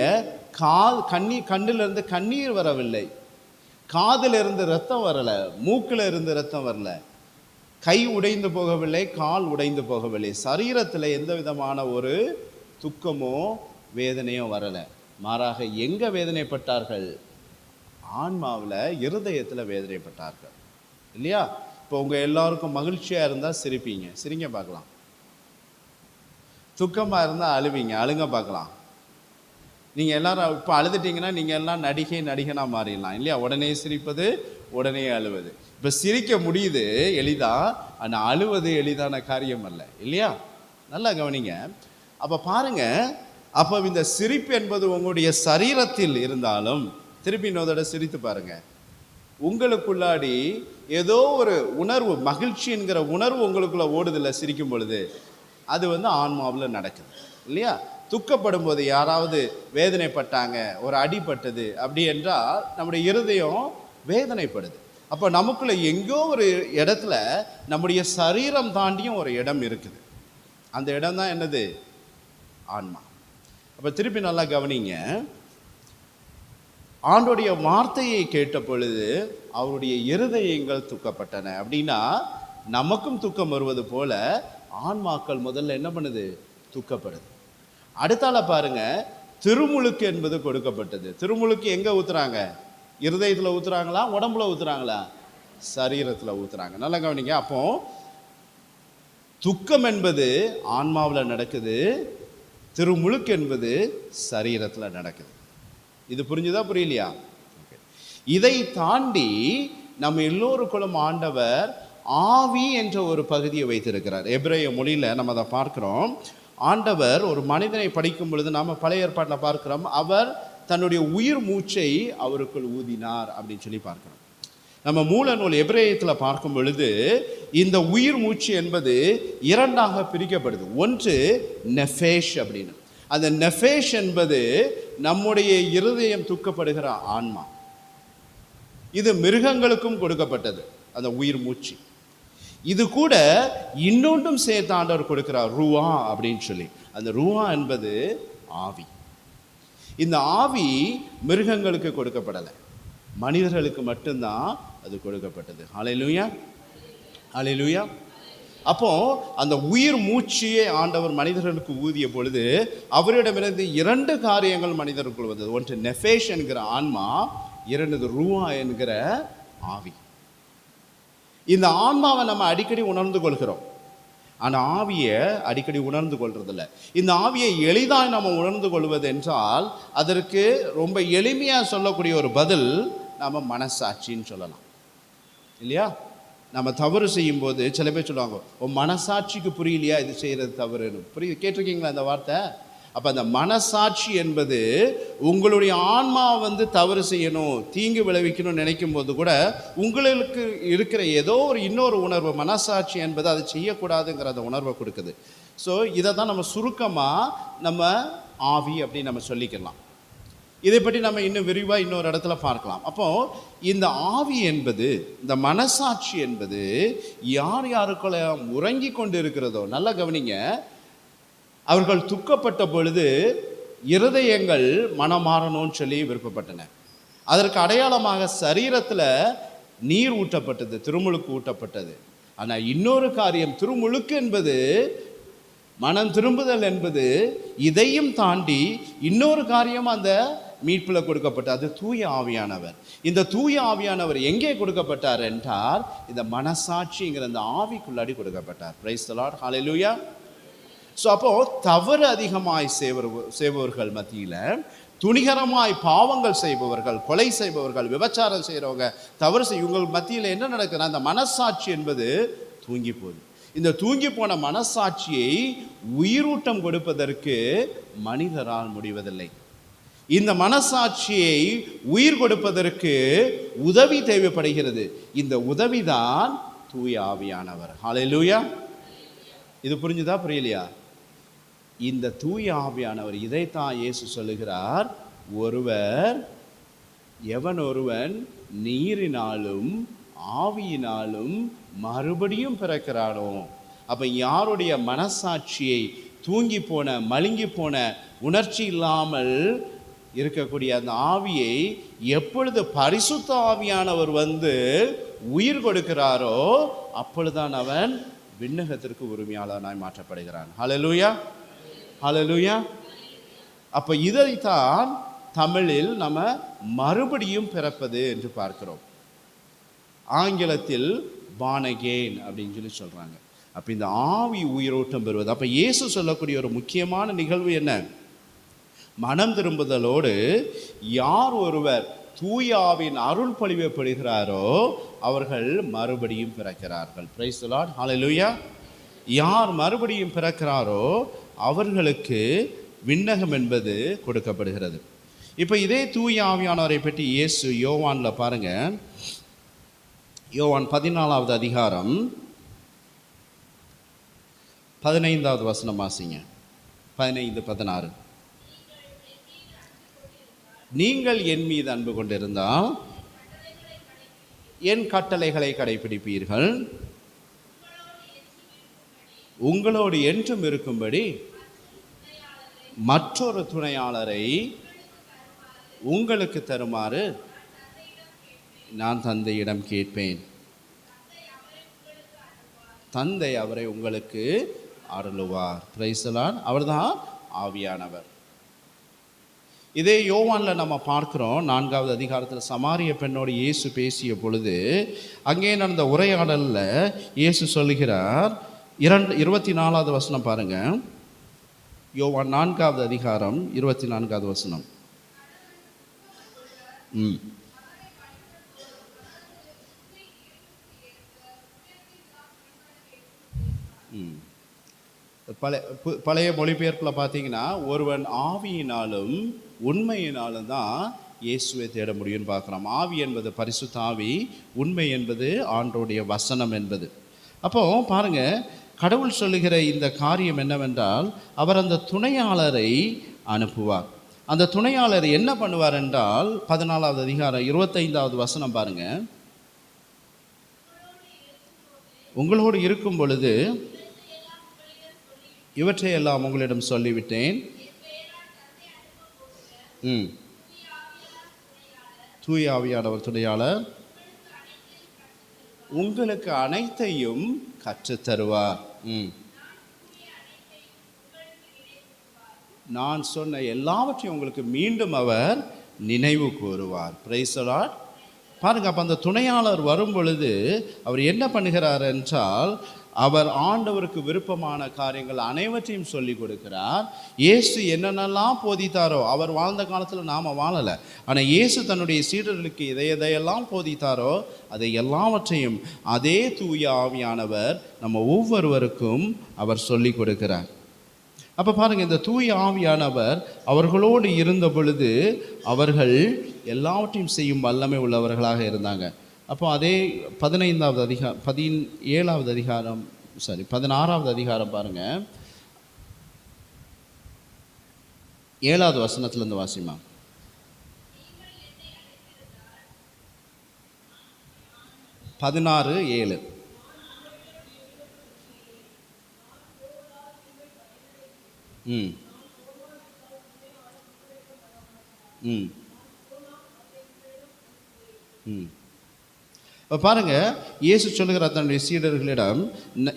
கண்ணிலிருந்து கண்ணீர் வரவில்லை, காதிலிருந்து ரத்தம் வரல, மூக்கில் இருந்து ரத்தம் வரல, கை உடைந்து போகவில்லை, கால் உடைந்து போகவில்லை. சரீரத்தில் எந்த விதமான ஒரு துக்கமோ வேதனையோ வரலை. மாறாக எங்க வேதனைப்பட்டார்கள்? ஆன்மாவில், இருதயத்தில் வேதனைப்பட்டார்கள் இல்லையா? இப்போ உங்க எல்லாருக்கும் மகிழ்ச்சியா இருந்தா சிரிப்பீங்க, சிரிங்க பார்க்கலாம். துக்கமா இருந்தா அழுவீங்க, அழுங்க பார்க்கலாம். நீங்க எல்லாரும் இப்போ அழுதுட்டீங்கன்னா நீங்க எல்லாம் நடிகனா மாறிடலாம் இல்லையா? உடனே சிரிப்பது, உடனே அழுவது. இப்போ சிரிக்க முடியுது எளிதா, ஆனால் அழுவது எளிதான காரியம் அல்ல இல்லையா? நல்லா கவனிங்க. அப்போ பாருங்க, அப்போ இந்த சிரிப்பு என்பது உங்களுடைய சரீரத்தில் இருந்தாலும், திருப்பி இன்னொரு சிரித்து பாருங்க, உங்களுக்குள்ளாடி ஏதோ ஒரு உணர்வு, மகிழ்ச்சி என்கிற உணர்வு உங்களுக்குள்ள ஓடுதில்ல சிரிக்கும் பொழுது, அது ஆன்மாவில் நடக்குது இல்லையா? துக்கப்படும் போது, யாராவது வேதனைப்பட்டாங்க, ஒரு அடிப்பட்டது அப்படி என்றால் நம்முடைய இருதயம் வேதனைப்படுது. அப்போ நமக்குள்ள எங்கோ ஒரு இடத்துல நம்முடைய சரீரம் தாண்டியும் ஒரு இடம் இருக்குது. அந்த இடம் தான் என்னது? ஆன்மா. அப்போ திருப்பி நல்லா கவனிங்க, ஆண்டோடைய வார்த்தையை கேட்ட பொழுது அவருடைய இருதயங்கள் துக்கப்பட்டன. அப்படின்னா நமக்கும் துக்கம் வருவது போல ஆன்மாக்கள் முதல்ல என்ன பண்ணுது? துக்கப்படுது. அடுத்தால பாருங்க, திருமுழுக்கு என்பது கொடுக்கப்பட்டது. திருமுழுக்கு எங்க ஊத்துறாங்க? இருதயத்தில் ஊத்துறாங்களா, உடம்புல ஊத்துறாங்களா? சரீரத்தில் ஊத்துறாங்க. நல்லா கவனிங்க. அப்போ துக்கம் என்பது ஆன்மாவில் நடக்குது, திருமுழுக்கு என்பது சரீரத்தில் நடக்குது. இது புரிஞ்சுதா புரியலையா? இதை தாண்டி நம்ம எல்லோருக்குள்ளும் ஆண்டவர் ஆவி என்ற ஒரு பகுதியை வைத்திருக்கிறார். எபிரேய மொழியில நம்ம அதை பார்க்கிறோம். ஆண்டவர் ஒரு மனிதனை படிக்கும் பொழுது நாம பழைய ஏற்பாட்டில் பார்க்கிறோம், அவர் தன்னுடைய உயிர் மூச்சை அவருக்குள் ஊதினார் அப்படின்னு சொல்லி பார்க்கிறோம். நம்ம மூல நூல் எபிரேயத்தில் பார்க்கும் பொழுது இந்த உயிர் மூச்சு என்பது இரண்டாக பிரிக்கப்படுது. ஒன்று நெஃபேஷ் அப்படின்னு. அந்த நெஃபேஷ் என்பது நம்முடைய இருதயம் துக்கப்படுகிற ஆன்மா. இது மிருகங்களுக்கும் கொடுக்கப்பட்டது அந்த உயிர் மூச்சு. இது கூட இன்னொன்றும் சேர்த்து ஆண்டவர் கொடுக்கிறார், ரூவா அப்படின்னு சொல்லி. அந்த ரூவா என்பது ஆவி. இந்த ஆவி மிருகங்களுக்கு கொடுக்கப்படலை, மனிதர்களுக்கு மட்டும்தான் அது கொடுக்கப்பட்டது. ஹல்லேலூயா, ஹல்லேலூயா. அப்போ அந்த உயிர் மூச்சியை ஆண்டவர் மனிதர்களுக்கு ஊதிய பொழுது அவரிடமிருந்து 2 காரியங்கள் மனிதர்களுக்குள் வந்தது. ஒன்று நெஃபேஷ் என்கிற ஆன்மா, 2 ரூஹா என்கிற ஆவி. இந்த ஆன்மாவை நம்ம அடிக்கடி உணர்ந்து கொள்கிறோம், ஆனால் ஆவியை அடிக்கடி உணர்ந்து கொள்றதில்ல. இந்த ஆவியை எளிதாக நம்ம உணர்ந்து கொள்வது என்றால் அதற்கு ரொம்ப எளிமையாக சொல்லக்கூடிய ஒரு பதில் நம்ம மனசாட்சின்னு சொல்லலாம், இல்லையா? நம்ம தவறு செய்யும்போது சில பேர் சொல்லுவாங்க, உன் மனசாட்சிக்கு புரியலையா இது செய்கிறது தவறுன்னு. கேட்டிருக்கீங்களா அந்த வார்த்தை? அப்போ அந்த மனசாட்சி என்பது உங்களுடைய ஆன்மா தவறு செய்யணும், தீங்கு விளைவிக்கணும்னு நினைக்கும் போது கூட உங்களுக்கு இருக்கிற ஏதோ ஒரு இன்னொரு உணர்வு, மனசாட்சி என்பது அதை செய்யக்கூடாதுங்கிற அந்த உணர்வை கொடுக்குது. ஸோ இதை தான் நம்ம சுருக்கமாக நம்ம ஆவி அப்படின்னு நம்ம சொல்லிக்கலாம். இதை பற்றி நம்ம இன்னும் விரிவாக இன்னொரு இடத்துல பார்க்கலாம். அப்போது இந்த ஆவி என்பது, இந்த மனசாட்சி என்பது யார் யாருக்கெல்லாம் உறங்கி கொண்டு இருக்கிறதோ, நல்லா கவனிங்க, அவர்கள் துக்கப்பட்ட பொழுது இருதயங்கள் மனமாறணும்னு சொல்லி விருப்பப்பட்டன. அதற்கு அடையாளமாக சரீரத்தில் நீர் ஊட்டப்பட்டது, திருமுழுக்கு ஊட்டப்பட்டது. ஆனால் இன்னொரு காரியம், திருமுழுக்கு என்பது, மனம் திரும்புதல் என்பது, இதையும் தாண்டி இன்னொரு காரியம் அந்த மீட்பில் கொடுக்கப்பட்ட, அது தூய ஆவியானவர். இந்த தூய ஆவியானவர் எங்கே கொடுக்கப்பட்டார் என்றால் இந்த மனசாட்சிங்கிற அந்த ஆவிக்குள்ளாடி கொடுக்கப்பட்டார். Praise the lord, hallelujah. So அப்போ தவறு அதிகமாய் செய்பவர்கள் மத்தியில், துணிகரமாய் பாவங்கள் செய்பவர்கள், கொலை செய்பவர்கள், விபச்சாரம் செய்கிறவங்க, தவறு இவங்க மத்தியில் என்ன நடக்குதுன்னா அந்த மனசாட்சி என்பது தூங்கி போகுது. இந்த தூங்கி போன மனசாட்சியை உயிரூட்டம் கொடுப்பதற்கு மனிதரால் முடிவதில்லை. இந்த மனசாட்சியை உயிர் கொடுப்பதற்கு உதவி தேவைப்படுகிறது. இந்த உதவிதான் தூய ஆவியானவர். ஹல்லேலூயா. இது புரிஞ்சுதா, புரியலையா? இந்த தூய ஆவியானவர், இதைத்தான் இயேசு சொல்லுகிறார், எவன் ஒருவன் நீரினாலும் ஆவியினாலும் மறுபடியும் பிறக்கிறானோ. அப்ப யாருடைய மனசாட்சியை தூங்கி போன, மழுங்கி போன, உணர்ச்சி இல்லாமல் இருக்கக்கூடிய அந்த ஆவியை எப்பொழுது பரிசுத்த ஆவியானவர் உயிர் கொடுக்கிறாரோ அப்பொழுதுதான் அவன் விண்ணகத்திற்கு உரிமையாளனாய் மாற்றப்படுகிறான். ஹல்லேலூயா, ஹல்லேலூயா. அப்ப இதைத்தான் தமிழில் நம்ம மறுபடியும் பிறப்பது என்று பார்க்கிறோம். ஆங்கிலத்தில் born again அப்படின்னு சொல்லி சொல்றாங்க. அப்ப இந்த ஆவி உயிரோட்டம் பெறுவது. அப்ப இயேசு சொல்லக்கூடிய ஒரு முக்கியமான நிகழ்வு என்ன? மனம் திரும்புதலோடு யார் ஒருவர் தூய ஆவியின் அருள் பொழிவை பெறுகிறாரோ அவர்கள் மறுபடியும் பிறக்கிறார்கள். பிரைஸ் தி லார்ட், ஹல்லேலூயா. யார் மறுபடியும் பிறக்கிறாரோ அவர்களுக்கு விண்ணகம் என்பது கொடுக்கப்படுகிறது. இப்போ இதே தூய ஆவியானவரை பற்றி இயேசு யோவான்ல பாருங்க, யோவான் 14வது அதிகாரம் 15வது வசனம் வாசிங்க. 15-16. நீங்கள் என் மீது அன்பு கொண்டிருந்தால் என் கட்டளைகளை கடைபிடிப்பீர்கள், உங்களோடு என்றும் இருக்கும்படி மற்றொரு துணையாளரை உங்களுக்கு தருமாறு நான் தந்தையிடம் கேட்பேன், தந்தை அவரை உங்களுக்கு அருளுவார். Price the Lord. அவர்தான் ஆவியானவர். இதே யோவான்ல நம்ம பார்க்கிறோம், 4வது அதிகாரத்தில் சமாரிய பெண்ணோடு இயேசு பேசிய பொழுது அங்கே நடந்த உரையாடலில் இயேசு சொல்லுகிறார், 24வது வசனம் பாருங்க. யோவான் 4வது அதிகாரம் 24வது வசனம். பழைய மொழிபெயர்ப்பில் பார்த்தீங்கன்னா, ஒருவன் ஆவியினாலும் உண்மையினாலும் தான் இயேசுவை தேட முடியும்னு பார்க்குறோம். ஆவி என்பது பரிசுத்த ஆவி, உண்மை என்பது ஆண்டோடைய வசனம் என்பது. அப்போ பாருங்க, கடவுள் சொல்லுகிற இந்த காரியம் என்னவென்றால், அவர் அந்த துணையாளரை அனுப்புவார். அந்த துணையாளர் என்ன பண்ணுவார் என்றால், 14வது அதிகாரம் 25வது வசனம் பாருங்க. உங்களோடு இருக்கும் பொழுது இவற்றையெல்லாம் உங்களிடம் சொல்லிவிட்டேன். தூய ஆவியானவர் துணையாளர் உங்களுக்கு அனைத்தையும் கற்றுத்தருவார். நான் சொன்ன எல்லாவற்றையும் உங்களுக்கு மீண்டும் அவர் நினைவு கூறுவார். Price the lord. பாருங்க, அப்போ அந்த துணையாளர் வரும் பொழுது அவர் என்ன பண்ணுகிறார் என்றால், அவர் ஆண்டவருக்கு விருப்பமான காரியங்கள் அனைவற்றையும் சொல்லி கொடுக்கிறார். இயேசு என்னென்னலாம் போதித்தாரோ, அவர் வாழ்ந்த காலத்தில் நாம் வாழலை, ஆனால் இயேசு தன்னுடைய சீடர்களுக்கு எதையெல்லாம் போதித்தாரோ அதை எல்லாவற்றையும் அதே தூய ஆவியானவர் நம்ம ஒவ்வொருவருக்கும் அவர் சொல்லி கொடுக்கிறார். அப்போ பாருங்கள், இந்த தூய ஆவியானவர் அவர்களோடு இருந்த பொழுது அவர்கள் எல்லாவற்றையும் செய்யும் வல்லமை உள்ளவர்களாக இருந்தாங்க. அப்போ அதே 16வது அதிகாரம் பாருங்கள், 7வது வசனத்திலிருந்து வாசிமா. பதினாறு 7. பாருங்க, இயேசு சொல்லுகிறார் தன்னுடைய சீடர்களிடம்,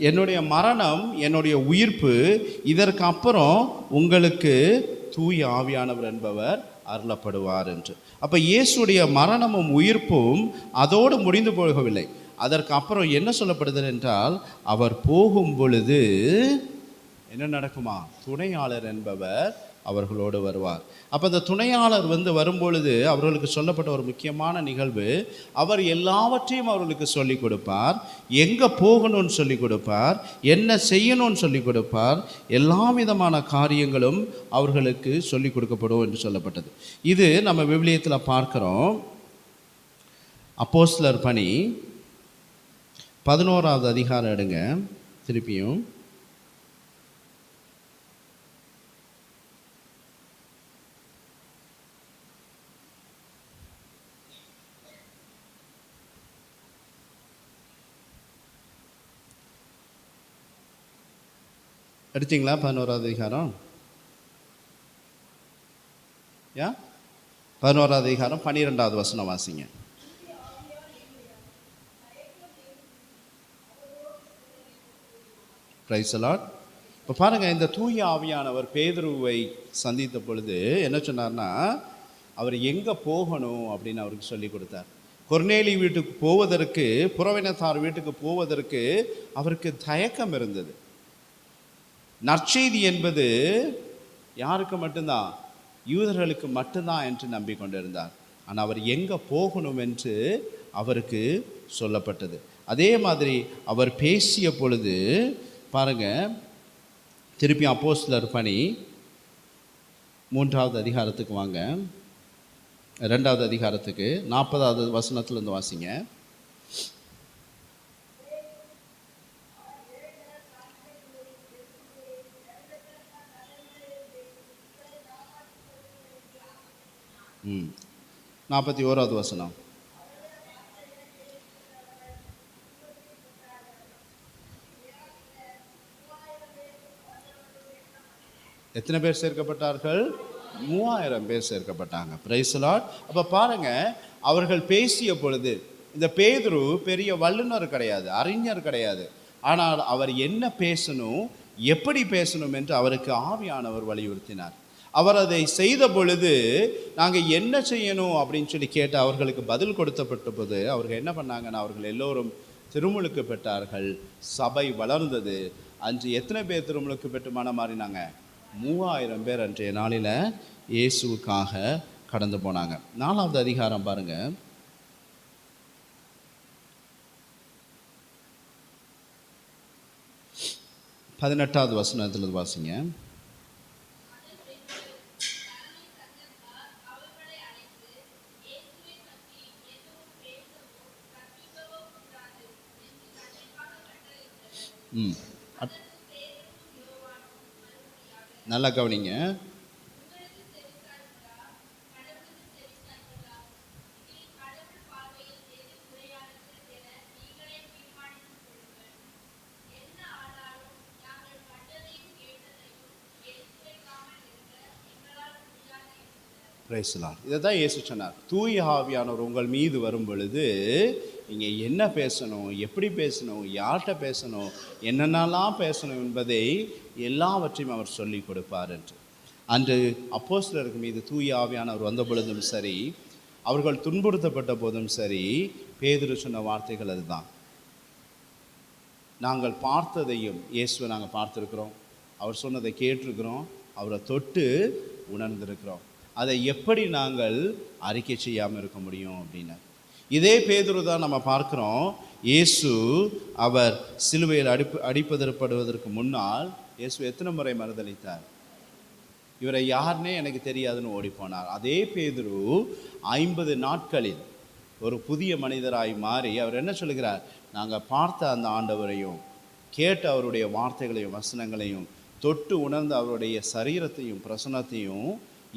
என்னுடைய மரணம், என்னுடைய உயிர்ப்பு, இதற்கு அப்புறம் உங்களுக்கு தூய ஆவியானவர் என்பவர் அருளப்படுவார் என்று. அப்போ இயேசுடைய மரணமும் உயிர்ப்பும் அதோடு முடிந்து போகவில்லை. அதற்கு அப்புறம் என்ன சொல்லப்படுது என்றால், அவர் போகும் பொழுது என்ன நடக்குமா? துணையாளர் என்பவர் அவர்களோடு வருவார். அப்போ அந்த துணையாளர் வரும்பொழுது அவர்களுக்கு சொல்லப்பட்ட ஒரு முக்கியமான நிகழ்வு, அவர் எல்லாவற்றையும் அவர்களுக்கு சொல்லிக் கொடுப்பார், எங்கே போகணும்னு சொல்லிக் கொடுப்பார், என்ன செய்யணும்னு சொல்லிக் கொடுப்பார், எல்லா விதமான காரியங்களும் அவர்களுக்கு சொல்லிக் கொடுக்கப்படும் என்று சொல்லப்பட்டது. இது நம்ம விவிலியத்தில் பார்க்குறோம். அப்போஸ்தலர் பணி 11வது அதிகாரம் எடுங்க. திருப்பியும் எடுத்தீங்களா? 11வது அதிகாரம் 11வது அதிகாரம் 12வது வசனம் வாசிங்க. Praise the Lord. இப்போ பாருங்கள், இந்த தூய ஆவியானவர் பேதுருவை சந்தித்த பொழுது என்ன சொன்னார்னா, அவர் எங்கே போகணும் அப்படின்னு அவருக்கு சொல்லி கொடுத்தார். கொர்நேலி வீட்டுக்கு போவதற்கு, புறவினத்தார் வீட்டுக்கு போவதற்கு அவருக்கு தயக்கம் இருந்தது. நற்செய்தி என்பது யாருக்கு மட்டும்தான்? யூதர்களுக்கு மட்டும்தான் என்று நம்பிக்கொண்டிருந்தார். ஆனால் அவர் எங்கே போகணும் என்று அவருக்கு சொல்லப்பட்டது. அதே மாதிரி அவர் பேசிய பொழுது பாருங்க, திருப்பி அப்போஸ்தலர் பணி 3வது அதிகாரத்துக்கு வாங்க. 2வது அதிகாரத்துக்கு 40வது வசனத்திலிருந்து வாசிங்க. ம் 41வது வசனம். எத்தனை பேர் சேர்க்கப்பட்டார்கள்? 3000 பேர் சேர்க்கப்பட்டாங்க. Price the lord. அப்போ பாருங்க, அவர்கள் பேசிய பொழுது, இந்த பேதுரு பெரிய வல்லுநர் கிடையாது, அறிஞர் கிடையாது, ஆனால் அவர் என்ன பேசணும், எப்படி பேசணும் என்று அவருக்கு ஆவியானவர் வலியுறுத்தினார். அவர் அதை செய்த பொழுது, நாங்கள் என்ன செய்யணும் அப்படின்னு சொல்லி கேட்டு அவர்களுக்கு பதில் கொடுத்தப்பட்ட போது அவர்கள் என்ன பண்ணாங்கன்னா, அவர்கள் எல்லோரும் திருமுழுக்கு பெற்றார்கள். சபை வளர்ந்தது. அன்று எத்தனை பேர் திருமுழுக்கு பெற்று மனம் மாறினாங்க? 3000 பேர் அன்றைய நாளில் இயேசுவுக்காக கடந்து போனாங்க. 4வது அதிகாரம் பாருங்க, 18வது வசனத்தில் வாசிங்க. நல்லா கவனிங்க. இதை தான் இயேசு சொன்னார். தூய ஆவியானவர் உங்கள் மீது வரும் பொழுது நீங்கள் என்ன பேசணும், எப்படி பேசணும், யார்கிட்ட பேசணும், என்னென்னலாம் பேசணும் என்பதை எல்லாவற்றையும் அவர் சொல்லி கொடுப்பார் என்று. அன்று அப்போஸ்தலருக்கு மீது தூய ஆவியானவர் வந்த பொழுதும் சரி, அவர்கள் துன்புறுத்தப்பட்ட போதும் சரி, பேதுரு சொன்ன வார்த்தைகள் அதுதான். நாங்கள் பார்த்ததையும் இயேசுவை நாங்கள் பார்த்துருக்குறோம், அவர் சொன்னதை கேட்டிருக்கிறோம், அவரை தொட்டு உணர்ந்திருக்கிறோம். அதை எப்படி நாங்கள் அறிக்கை செய்யாமல் இருக்க முடியும் அப்படின்னு. இதே பேதுரு தான் நம்ம பார்க்குறோம். இயேசு அவர் சிலுவையில் அடிப்பதற்கு முன்னால் இயேசு எத்தனை முறை மறுதளித்தார்? இவரை யாருன்னே எனக்கு தெரியாதுன்னு ஓடிப்போனார். அதே பேதுரு 50 நாட்களில் ஒரு புதிய மனிதராய் மாறி அவர் என்ன சொல்லுகிறார்? நாங்கள் பார்த்த அந்த ஆண்டவரையும் கேட்ட அவருடைய வார்த்தைகளையும் வசனங்களையும் தொட்டு உணர்ந்த அவருடைய சரீரத்தையும் பிரசன்னத்தையும்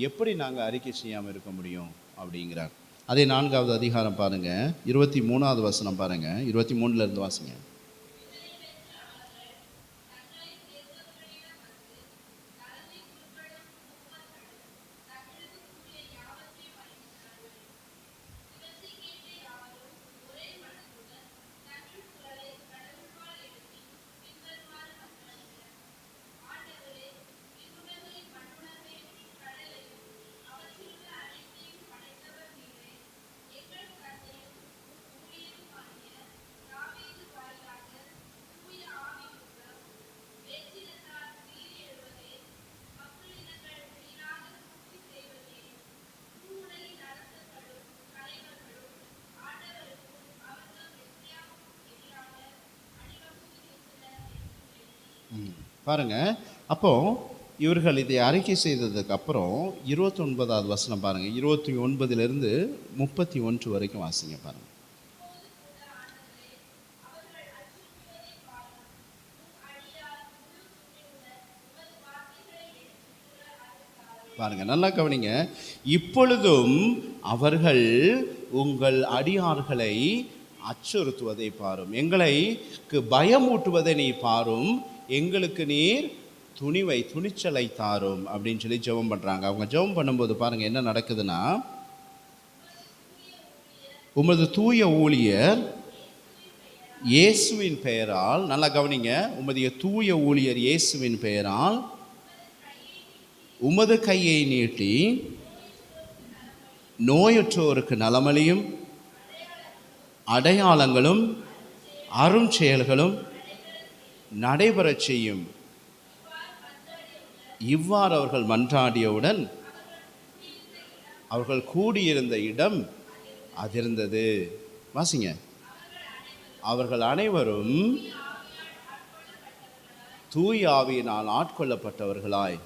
எப்படி நாங்கள் அறிக்கை செய்யாமல் இருக்க முடியும் அப்படிங்கிறார். அதே 4வது அதிகாரம் பாருங்கள், 23வது வசனம் பாருங்கள், 23லேருந்து வாசிங்க. பாருங்க, அப்போ இவர்கள் இதை அறிக்கை செய்ததுக்கு அப்புறம் 29வது வசனம் பாருங்க, 29லிருந்து 31 வரைக்கும் வாசிங்க பாருங்க. பாருங்க, நல்லா கவனிங்க. இப்பொழுதும் அவர்கள் உங்கள் அடியார்களை அச்சுறுத்துவதை பாரும், எங்களுக்கு பயமூட்டுவதை நீ பாரும், எங்களுக்கு நீர் துணிச்சலை தாரும் அப்படின்னு சொல்லி ஜெபம் பண்ணுறாங்க. அவங்க ஜெபம் பண்ணும்போது பாருங்கள் என்ன நடக்குதுன்னா, உமது தூய ஊழியர் இயேசுவின் பெயரால், நல்லா கவனிங்க, உமது தூய ஊழியர் இயேசுவின் பெயரால் உமது கையை நீட்டி நோயுற்றோருக்கு நலமளியும் அடையாளங்களும் அரும் செயல்களும் நடைபெறச் செய்யும். இவ்வாறு அவர்கள் மன்றாடியவுடன் அவர்கள் கூடியிருந்த இடம் அதிர்ந்தது. வாசிங்க. அவர்கள் அனைவரும் தூய ஆவியினால் ஆட்கொள்ளப்பட்டவர்களாய்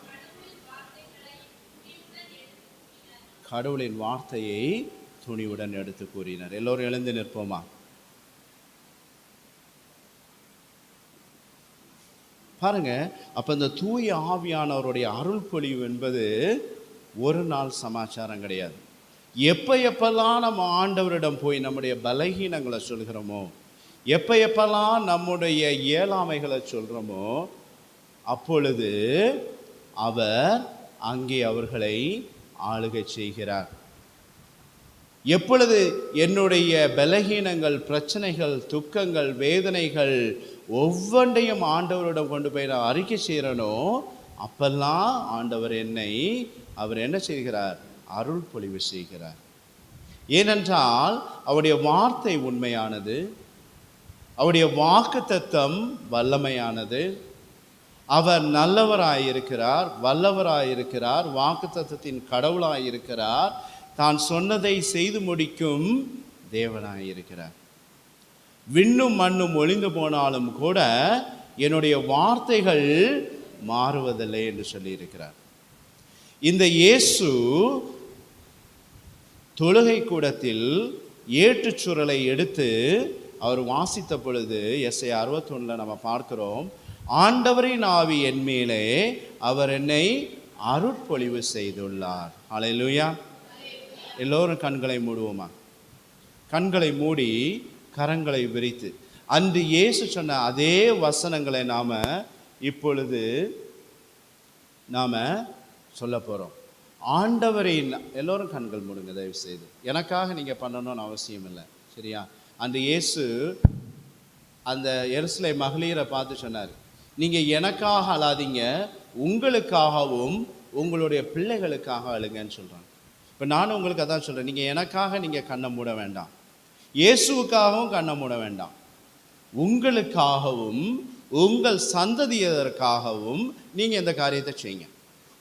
கடவுளின் வார்த்தையை துணிவுடன் எடுத்து கூறினர். எல்லோரும் எழுந்து நிற்போமா? பாருங்க, அப்போ இந்த தூய ஆவியானவருடைய அருள் பொழிவு என்பது ஒரு நாள் சமாச்சாரம் கிடையாது. எப்பெல்லாம் நம்ம ஆண்டவரிடம் போய் நம்முடைய பலகீனங்களை சொல்கிறோமோ, எப்பெல்லாம் நம்முடைய இயலாமைகளை சொல்கிறோமோ, அப்பொழுது அவர் அங்கே அவர்களை ஆளுகை செய்கிறார். எப்பொழுது என்னுடைய பலகீனங்கள், பிரச்சனைகள், துக்கங்கள், வேதனைகள் ஒவ்வொன்றையும் ஆண்டவரிடம் கொண்டு போய் நான் அறிக்கை செய்கிறனோ, அப்பெல்லாம் ஆண்டவர் அவர் என்ன செய்கிறார்? அருள் பொழிவு செய்கிறார். ஏனென்றால் அவருடைய வார்த்தை உண்மையானது, அவருடைய வாக்குத்தத்தம் வல்லமையானது. அவர் நல்லவராயிருக்கிறார், வல்லவராயிருக்கிறார், வாக்குத்தத்தத்தின் கடவுளாயிருக்கிறார், தான் சொன்னதை செய்து முடிக்கும் தேவனாயிருக்கிறார். விண்ணும் மண்ணும் ஒளிந்து போனாலும் கூட என்னுடைய வார்த்தைகள் மாறுவதில்லை என்று சொல்லியிருக்கிறார். இந்த இயேசு தொழுகை கூடத்தில் ஏற்றுச்சுரலை எடுத்து அவர் வாசித்த பொழுது எஸ்ஐ 61 நம்ம பார்க்கிறோம், ஆண்டவரின் ஆவி என் மேலே, அவர் என்னை அருட்பொழிவு செய்துள்ளார். அல்லேலூயா. எல்லோரும் கண்களை மூடுவோமா? கண்களை மூடி கரங்களை விரித்து அன்று இயேசு சொன்ன அதே வசனங்களை இப்பொழுது நாம் சொல்ல போகிறோம். ஆண்டவரின், எல்லோரும் கண்கள் மூடுங்க தயவு செய்து. எனக்காக நீங்கள் பண்ணணும்னு அவசியம் இல்லை, சரியா? அன்று இயேசு அந்த எருசலேம் மகளிரை பார்த்து சொன்னார், நீங்கள் எனக்காக அழாதீங்க, உங்களுக்காகவும் உங்களுடைய பிள்ளைகளுக்காக அழுங்கன்னு சொல்கிறாங்க. இப்போ நானும் உங்களுக்கு அதான் சொல்கிறேன், நீங்கள் எனக்காக நீங்கள் கண்ணை மூட வேண்டாம், இயேசுவுக்காகவும் கண்ணை மூட வேண்டாம், உங்களுக்காகவும் உங்கள் சந்ததியதற்காகவும் நீங்கள் இந்த காரியத்தை செய்யுங்க.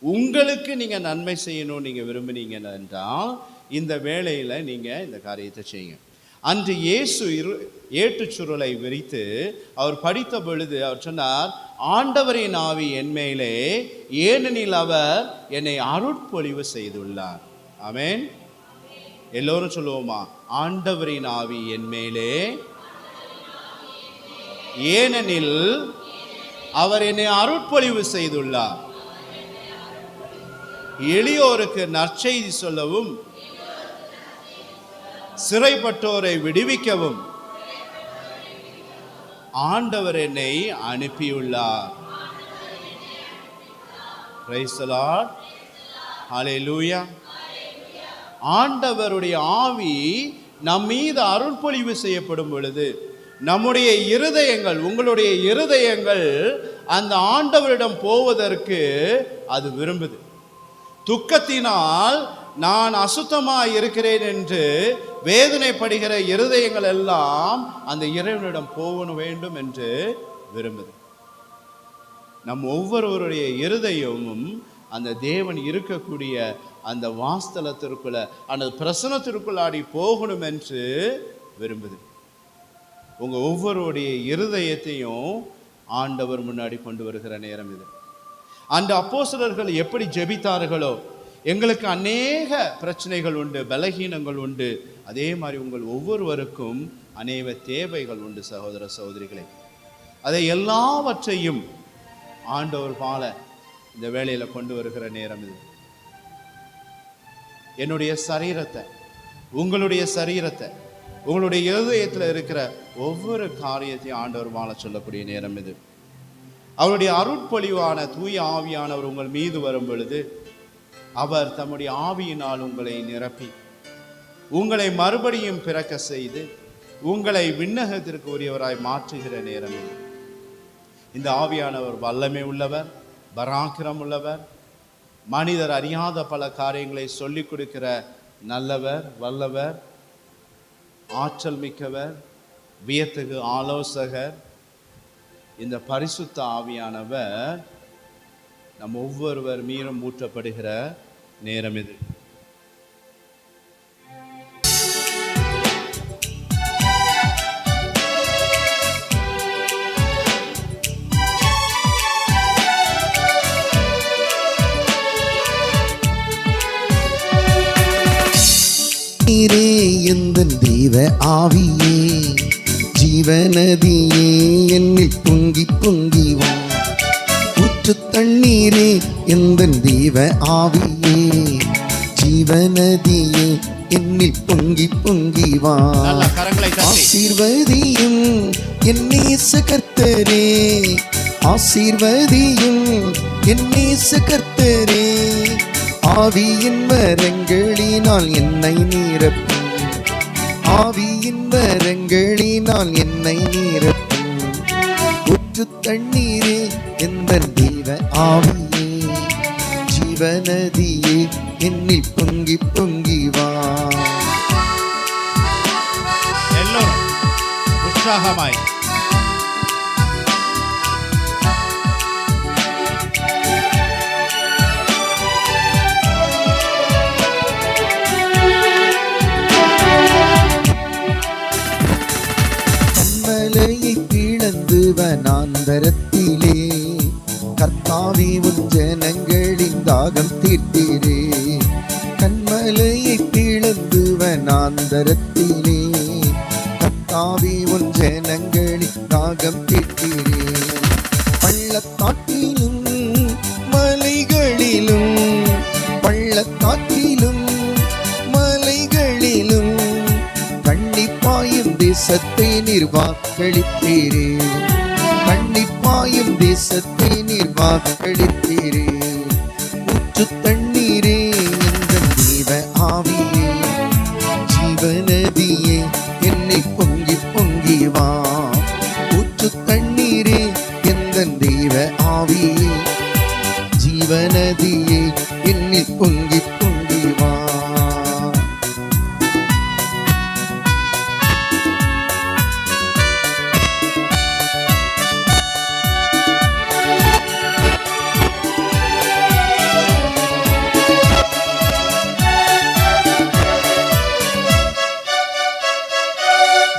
உங்களுக்கு நீங்கள் நன்மை செய்யணும் நீங்கள் விரும்பினீங்க என்றால் இந்த வேளையில் நீங்கள் இந்த காரியத்தை செய்யுங்க. அன்று இயேசு ஏட்டுச்சுருளை விரித்து அவர் படித்த பொழுது அவர் சொன்னார், ஆண்டவரின் ஆவி என் மேலே, ஏனெனில் அவர் என்னை அருட்பொழிவு செய்துள்ளார். ஆமென். எல்லோரும் சொல்லுவோமா? ஆண்டவரின் ஆவி என் மேலே, ஏனெனில் அவர் என்னை அருட்பொழிவு செய்துள்ளார். எளியோருக்கு நற்செய்தி சொல்லவும், சிறைப்பட்டோரை விடுவிக்கவும் ஆண்டவர் என்னை அனுப்பியுள்ளார். Praise the lord. ஹல்லேலூயா. ஆண்டவருடைய ஆவி நம் மீது அருள்பொழிவு செய்யப்படும் பொழுது நம்முடைய இருதயங்கள், உங்களுடைய இருதயங்கள் அந்த ஆண்டவரிடம் போவதற்கு அது விரும்புது. துக்கத்தினால் நான் அசுத்தமாக இருக்கிறேன் என்று வேதனைப்படுகிற இருதயங்கள் எல்லாம் அந்த இறைவனிடம் போக வேண்டும் என்று விரும்புது. நம் ஒவ்வொருவருடைய இருதயமும் அந்த தேவன் இருக்கக்கூடிய அந்த வாஸ்தலத்திற்குள்ள, அந்த பிரசனத்திற்குள்ளாடி போகணும் என்று விரும்புது. உங்கள் ஒவ்வொருடைய இருதயத்தையும் ஆண்டவர் முன்னாடி கொண்டு வருகிற நேரம் இது. அந்த அப்போஸ்தலர்கள் எப்படி ஜெபித்தார்களோ, எங்களுக்கு அநேக பிரச்சனைகள் உண்டு, பலகீனங்கள் உண்டு, அதே மாதிரி உங்கள் ஒவ்வொருவருக்கும் அநேக தேவைகள் உண்டு சகோதர சகோதரிகளே. அதை எல்லாவற்றையும் ஆண்டவர் பால இந்த வேளையில் கொண்டு வருகிற நேரம் இது. என்னுடைய சரீரத்தை, உங்களுடைய சரீரத்தை, உங்களுடைய இருதயத்தில் இருக்கிற ஒவ்வொரு காரியத்தையும் ஆண்டவர் வாழ சொல்லக்கூடிய நேரம் இது. அவருடைய அருட்பொழிவான தூய ஆவியானவர் உங்கள் மீது வரும் பொழுது அவர் தம்முடைய ஆவியினால் உங்களை நிரப்பி உங்களை மறுபடியும் பிறக்க செய்து உங்களை விண்ணகத்திற்கு உரியவராய் மாற்றுகிற நேரம் இது. இந்த ஆவியானவர் வல்லமை உள்ளவர், பராக்கிரம் உள்ளவர், மனிதர் அறியாத பல காரியங்களை சொல்லிக் கொடுக்கிற நல்லவர், வல்லவர், ஆற்றல் மிக்கவர், வியத்தகு ஆலோசகர். இந்த பரிசுத்த ஆவியானவர் நம் ஒவ்வொருவர் மீதும் ஊற்றப்படுகிற நேரம் இது. எந்தன் தெய்வ ஆவியே, ஜீவநதியே, என்னில் பொங்கி பொங்கி வா. ஊற்று தண்ணீரே எந்தன் தெய்வ ஆவியே, ஜீவநதியே, என்னில் பொங்கி பொங்கி வா. ஆசீர்வதியும் என் நேச கர்த்தரே, ஆசீர்வதியும் என் நேச கர்த்தரே. ஆவியின் வரங்களினால் என்னை நிரப்பும், ஆவியின் வரங்களினால் என்னை நிரப்பும். ஊற்று தண்ணீரே எந்தன் தெய்வ ஆவியே, ஜீவநதியே, என்னில் பொங்கி பொங்கி வா. எல்லோரும் உற்சாகமாய் வனாந்தரத்திலே கர்த்தாவே உன் ஜனங்களின் தாகம் தீர்த்தீரே. கண்மலையை பிளந்து வனாந்தரத்திலே கர்த்தாவே உன் ஜனங்களின் தாகம் தீர்த்தீரே. பள்ளத்தாக்கிலும் மலைகளிலும், பள்ளத்தாக்கிலும் மலைகளிலும் கண்ணிப்பாயும் தேசத்தை நீர் வாக்களித்தீரே, கண்ணிப்பாயும் தேசத்தை நீர் வாக்களித்தீரே. ஊற்று தண்ணீரே எந்தன் தெய்வ ஆவியே, ஜீவநதியே, என்னை பொங்கி பொங்கி வா. ஊற்று தண்ணீரே எந்தன் தெய்வ ஆவியே, ஜீவநதியே என்னில் பொங்கி பொங்கி வா.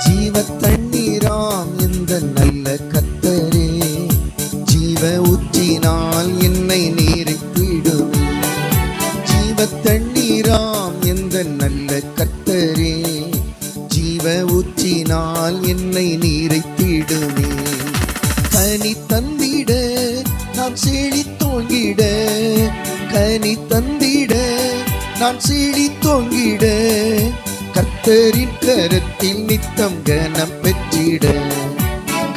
ஜீவ தண்ணீராம் இந்த நல்ல கர்த்தரே, ஜீவ ஊற்றினால் என்னை நீரைத்திடுமே. ஜீவ தண்ணீராம் இந்த நல்ல கர்த்தரே, ஜீவ ஊற்றினால் என்னை நீரைத்திடுமே. கனி தந்திட நான் செழித்தோங்கிட, கனி தந்திட நான் செழித்தோங்கிட, கர்த்தரின் கரத்தில் நித்தம் கனம் பெற்றிட,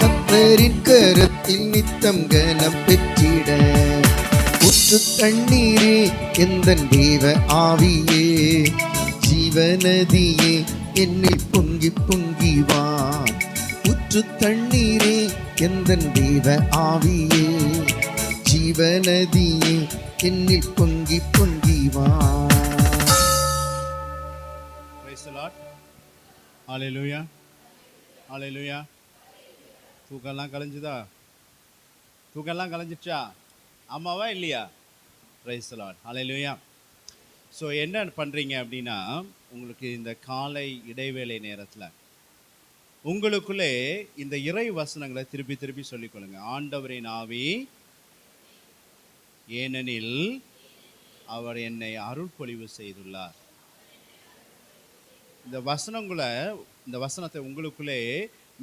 கர்த்தரின் கரத்தில் நித்தம் கனம் பெற்றிட. ஊற்று தண்ணீரே எந்தன் தேவ ஆவியே, ஜீவநதியே என்னில் பொங்கி பொங்கி வா. ஊற்று தண்ணீரே எந்தன் தேவ ஆவியே, ஜீவநதியே என்னில் பொங்கி பொங்கி வா. Praise the Lord. Hallelujah. Hallelujah. தூக்கெல்லாம் கலைஞ்சுதா? தூக்கெல்லாம் கலைஞ்சிச்சா? ஆமாவா இல்லையா? Praise the Lord. Hallelujah. So என்ன பண்ணுறீங்க அப்படின்னா, உங்களுக்கு இந்த காலை இடைவேளை நேரத்தில் உங்களுக்குள்ளே இந்த இறை வசனங்களை திருப்பி திருப்பி சொல்லிக்கொள்ளுங்க. ஆண்டவரின் ஆவி, ஏனெனில் அவர் என்னை அருள்பொழிவு செய்துள்ளார். இந்த வசனத்தை உங்களுக்குள்ளே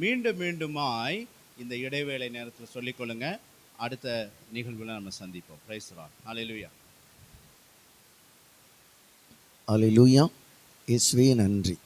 மீண்டும் மீண்டுமாய் இந்த இடைவேளை நேரத்தில் சொல்லிக்கொள்ளுங்க. அடுத்த நிகழ்வுல நம்ம சந்திப்போம். Praise the lord. ஹல்லேலூயா. அல்லேலூயா. இயேசுவே நன்றி.